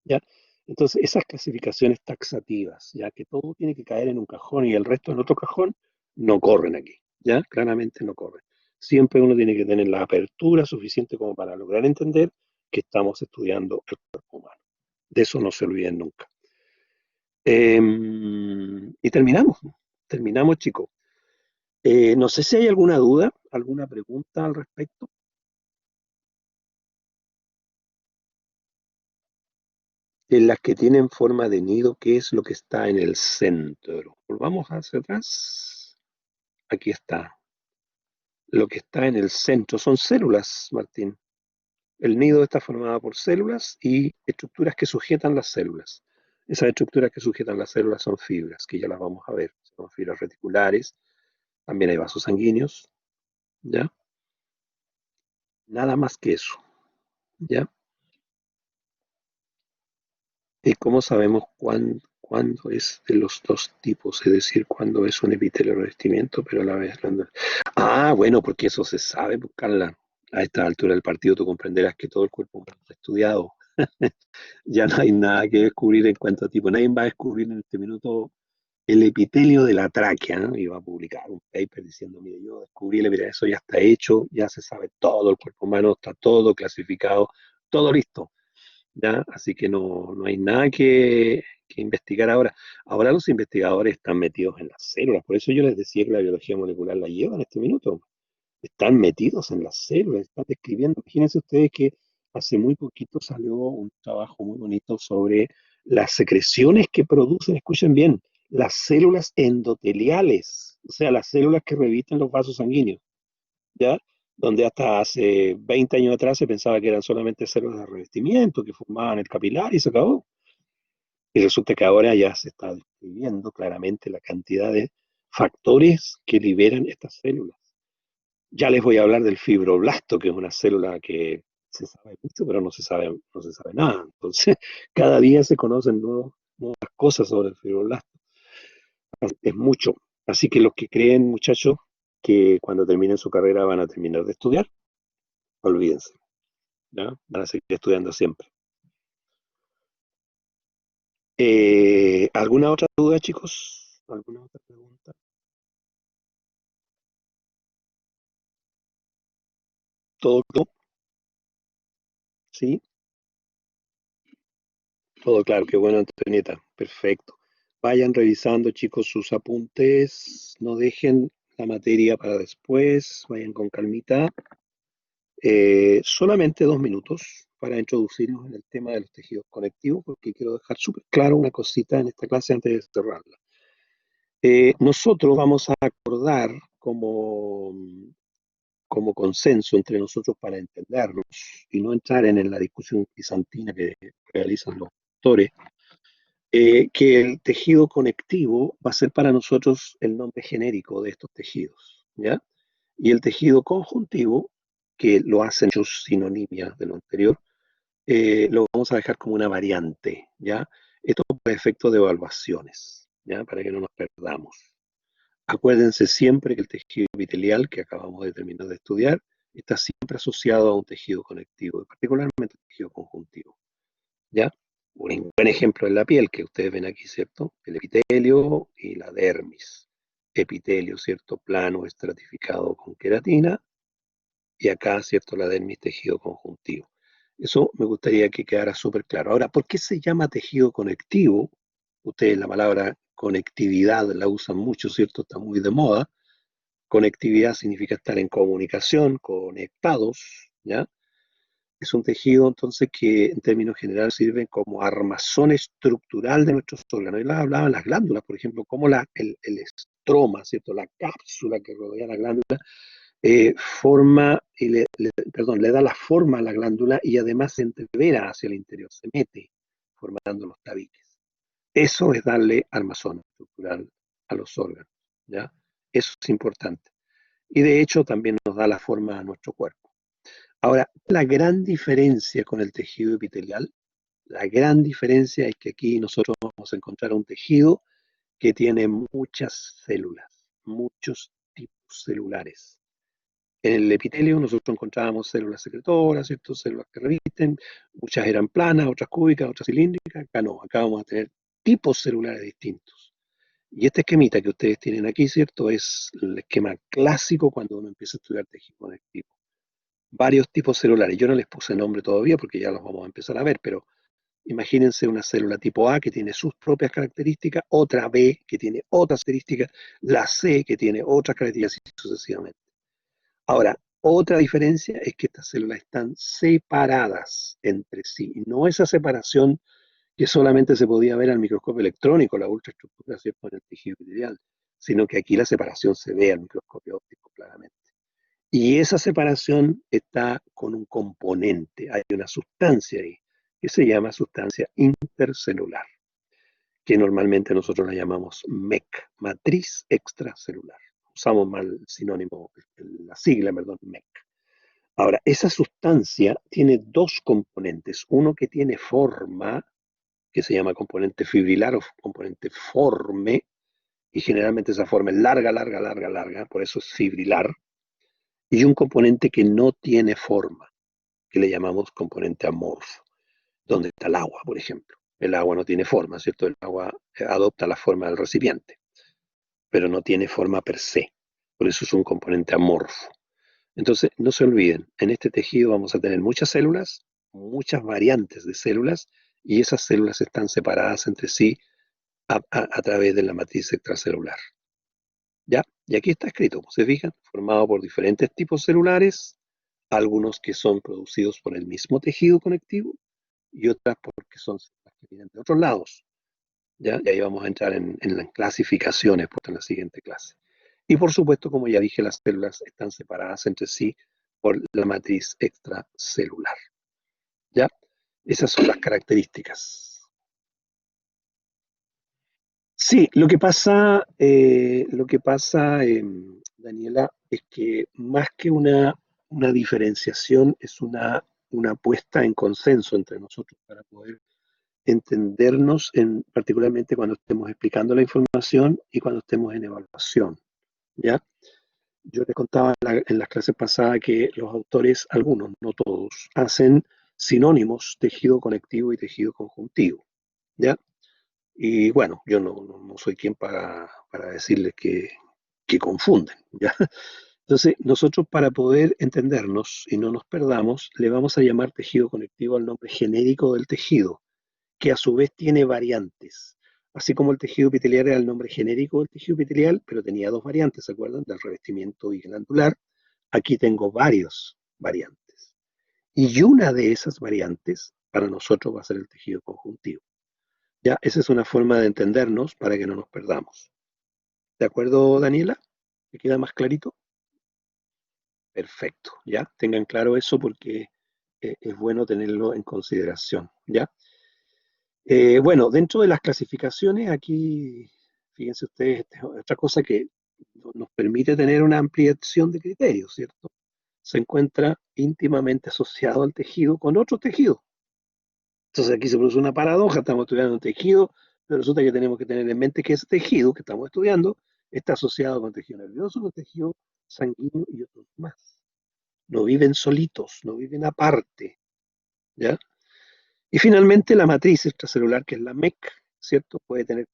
¿Ya? Entonces, esas clasificaciones taxativas, ya que todo tiene que caer en un cajón y el resto en otro cajón, no corren aquí, ¿ya? Claramente no corren. Siempre uno tiene que tener la apertura suficiente como para lograr entender que estamos estudiando el cuerpo humano. De eso no se olviden nunca. Y terminamos, chicos. No sé si hay alguna duda, alguna pregunta al respecto. En las que tienen forma de nido, ¿qué es lo que está en el centro? Volvamos hacia atrás. Aquí está. Lo que está en el centro son células, Martín. El nido está formado por células y estructuras que sujetan las células. Esas estructuras que sujetan las células son fibras, que ya las vamos a ver. Son fibras reticulares. También hay vasos sanguíneos, ¿ya? Nada más que eso, ¿ya? ¿Y cómo sabemos cuándo es de los dos tipos? Es decir, cuándo es un epitelio revestimiento, pero a la vez glandular. Ah, bueno, porque eso se sabe, buscarla. A esta altura del partido tú comprenderás que todo el cuerpo humano está estudiado. Ya no hay nada que descubrir en cuanto a tipo. Nadie va a descubrir en este minuto el epitelio de la tráquea, ¿no? Y va a publicar un paper diciendo, mire, yo descubrí el epitelio, eso ya está hecho, ya se sabe todo, el cuerpo humano está todo clasificado, todo listo. ¿Ya? Así que no hay nada que investigar ahora. Ahora los investigadores están metidos en las células, por eso yo les decía que la biología molecular la lleva en este minuto. Están metidos en las células, están describiendo. Imagínense ustedes que hace muy poquito salió un trabajo muy bonito sobre las secreciones que producen, escuchen bien, las células endoteliales, o sea, las células que revisten los vasos sanguíneos. ¿Ya? Donde hasta hace 20 años atrás se pensaba que eran solamente células de revestimiento que formaban el capilar y se acabó. Y resulta que ahora ya se está describiendo claramente la cantidad de factores que liberan estas células. Ya les voy a hablar del fibroblasto, que es una célula que se sabe mucho, pero no se sabe nada. Entonces, cada día se conocen nuevas cosas sobre el fibroblasto. Es mucho. Así que los que creen, muchachos, que cuando terminen su carrera van a terminar de estudiar, olvídense. ¿Ya? Van a seguir estudiando siempre. ¿Alguna otra duda, chicos? ¿Alguna otra pregunta? ¿Todo claro? ¿Sí? Todo claro, qué bueno, Antonieta. Perfecto. Vayan revisando, chicos, sus apuntes. No dejen la materia para después. Vayan con calmita. Solamente 2 minutos para introducirnos en el tema de los tejidos conectivos, porque quiero dejar súper claro una cosita en esta clase antes de cerrarla. Nosotros vamos a acordar como consenso entre nosotros para entendernos y no entrar en la discusión bizantina que realizan los autores, que el tejido conectivo va a ser para nosotros el nombre genérico de estos tejidos, ¿ya? Y el tejido conjuntivo, que lo hacen muchos sinonimias de lo anterior, lo vamos a dejar como una variante, ¿ya? Esto por efecto de evaluaciones, ¿ya? Para que no nos perdamos. Acuérdense siempre que el tejido epitelial que acabamos de terminar de estudiar está siempre asociado a un tejido conectivo, y particularmente el tejido conjuntivo, ¿ya? Un buen ejemplo es la piel que ustedes ven aquí, ¿cierto? El epitelio y la dermis. Epitelio, ¿cierto? Plano estratificado con queratina y acá, ¿cierto? La dermis, tejido conjuntivo. Eso me gustaría que quedara súper claro. Ahora, ¿por qué se llama tejido conectivo? Ustedes la palabra conectividad la usan mucho, ¿cierto? Está muy de moda. Conectividad significa estar en comunicación, conectados, ¿ya? Es un tejido entonces que en términos generales sirve como armazón estructural de nuestros órganos. Y les hablaba las glándulas, por ejemplo, como el estroma, ¿cierto? La cápsula que rodea la glándula forma, perdón, le da la forma a la glándula y además se entrevera hacia el interior, se mete formando los tabiques. Eso es darle armazón estructural a los órganos, ¿ya? Eso es importante. Y de hecho también nos da la forma a nuestro cuerpo. Ahora, la gran diferencia con el tejido epitelial, la gran diferencia es que aquí nosotros vamos a encontrar un tejido que tiene muchas células, muchos tipos celulares. En el epitelio nosotros encontrábamos células secretoras, ¿cierto? Células que revisten, muchas eran planas, otras cúbicas, otras cilíndricas. Acá no, acá vamos a tener tipos celulares distintos. Y este esquemita que ustedes tienen aquí, ¿cierto? Es el esquema clásico cuando uno empieza a estudiar tejido conectivo. Varios tipos celulares. Yo no les puse nombre todavía porque ya los vamos a empezar a ver, pero imagínense una célula tipo A que tiene sus propias características, otra B que tiene otras características, la C que tiene otras características y sucesivamente. Ahora, otra diferencia es que estas células están separadas entre sí. Y no esa separación que solamente se podía ver al microscopio electrónico, la ultraestructura, ¿cierto?, en el tejido epitelial, sino que aquí la separación se ve al microscopio óptico claramente. Y esa separación está con un componente, hay una sustancia ahí, que se llama sustancia intercelular, que normalmente nosotros la llamamos MEC, matriz extracelular. Usamos mal el sinónimo, la sigla, perdón, MEC. Ahora, esa sustancia tiene dos componentes, uno que tiene forma, que se llama componente fibrilar o componente forme, y generalmente esa forma es larga, larga, larga, larga, por eso es fibrilar, y un componente que no tiene forma, que le llamamos componente amorfo, donde está el agua, por ejemplo. El agua no tiene forma, ¿cierto? El agua adopta la forma del recipiente, pero no tiene forma per se, por eso es un componente amorfo. Entonces, no se olviden, en este tejido vamos a tener muchas células, muchas variantes de células, y esas células están separadas entre sí a través de la matriz extracelular. ¿Ya? Y aquí está escrito, se fijan, formado por diferentes tipos celulares, algunos que son producidos por el mismo tejido conectivo y otras porque son células que vienen de otros lados. ¿Ya? Y ahí vamos a entrar en las clasificaciones pues, en la siguiente clase. Y por supuesto, como ya dije, las células están separadas entre sí por la matriz extracelular. ¿Ya? Esas son las características. Sí, Daniela, es que más que una diferenciación, es una puesta en consenso entre nosotros para poder entendernos, particularmente cuando estemos explicando la información y cuando estemos en evaluación. ¿Ya? Yo les contaba en las clases pasadas que los autores, algunos, no todos, hacen sinónimos tejido conectivo y tejido conjuntivo. ¿Ya? Y bueno, yo no soy quien para decirles que confunden, ¿ya? Entonces, nosotros para poder entendernos y no nos perdamos, le vamos a llamar tejido conectivo al nombre genérico del tejido, que a su vez tiene variantes. Así como el tejido epitelial era el nombre genérico del tejido epitelial, pero tenía dos variantes, ¿se acuerdan? Del revestimiento y glandular. Aquí tengo varios variantes. Y una de esas variantes para nosotros va a ser el tejido conjuntivo. Ya, esa es una forma de entendernos para que no nos perdamos. ¿De acuerdo, Daniela? ¿Me queda más clarito? Perfecto, ya. Tengan claro eso porque es bueno tenerlo en consideración, ¿ya? Bueno, dentro de las clasificaciones, aquí, fíjense ustedes, esta es otra cosa que nos permite tener una ampliación de criterios, ¿cierto? Se encuentra íntimamente asociado al tejido con otro tejido. Entonces aquí se produce una paradoja, estamos estudiando un tejido, pero resulta que tenemos que tener en mente que ese tejido que estamos estudiando está asociado con tejido nervioso, con tejido sanguíneo y otros más. No viven solitos, no viven aparte, ¿ya? Y finalmente la matriz extracelular, que es la MEC, ¿cierto? Puede tener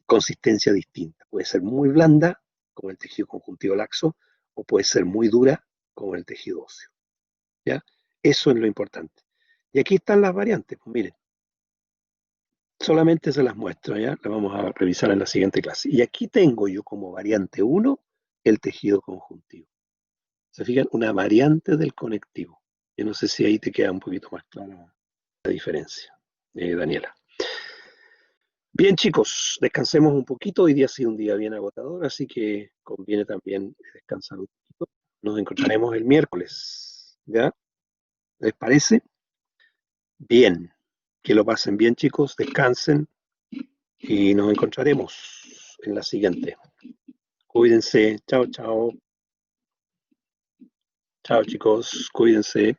consistencia distinta. Puede ser muy blanda, como el tejido conjuntivo laxo, o puede ser muy dura, como el tejido óseo, ¿ya? Eso es lo importante. Y aquí están las variantes, pues miren, solamente se las muestro, ¿ya? Las vamos a revisar en la siguiente clase. Y aquí tengo yo como variante 1 el tejido conjuntivo. ¿Se fijan? Una variante del conectivo. Yo no sé si ahí te queda un poquito más clara la diferencia, Daniela. Bien, chicos, descansemos un poquito. Hoy día ha sido un día bien agotador, así que conviene también descansar un poquito. Nos encontraremos el miércoles, ¿ya? ¿Les parece? Bien. Que lo pasen bien, chicos, descansen y nos encontraremos en la siguiente. Cuídense. Chao, chao. Chao, chicos. Cuídense.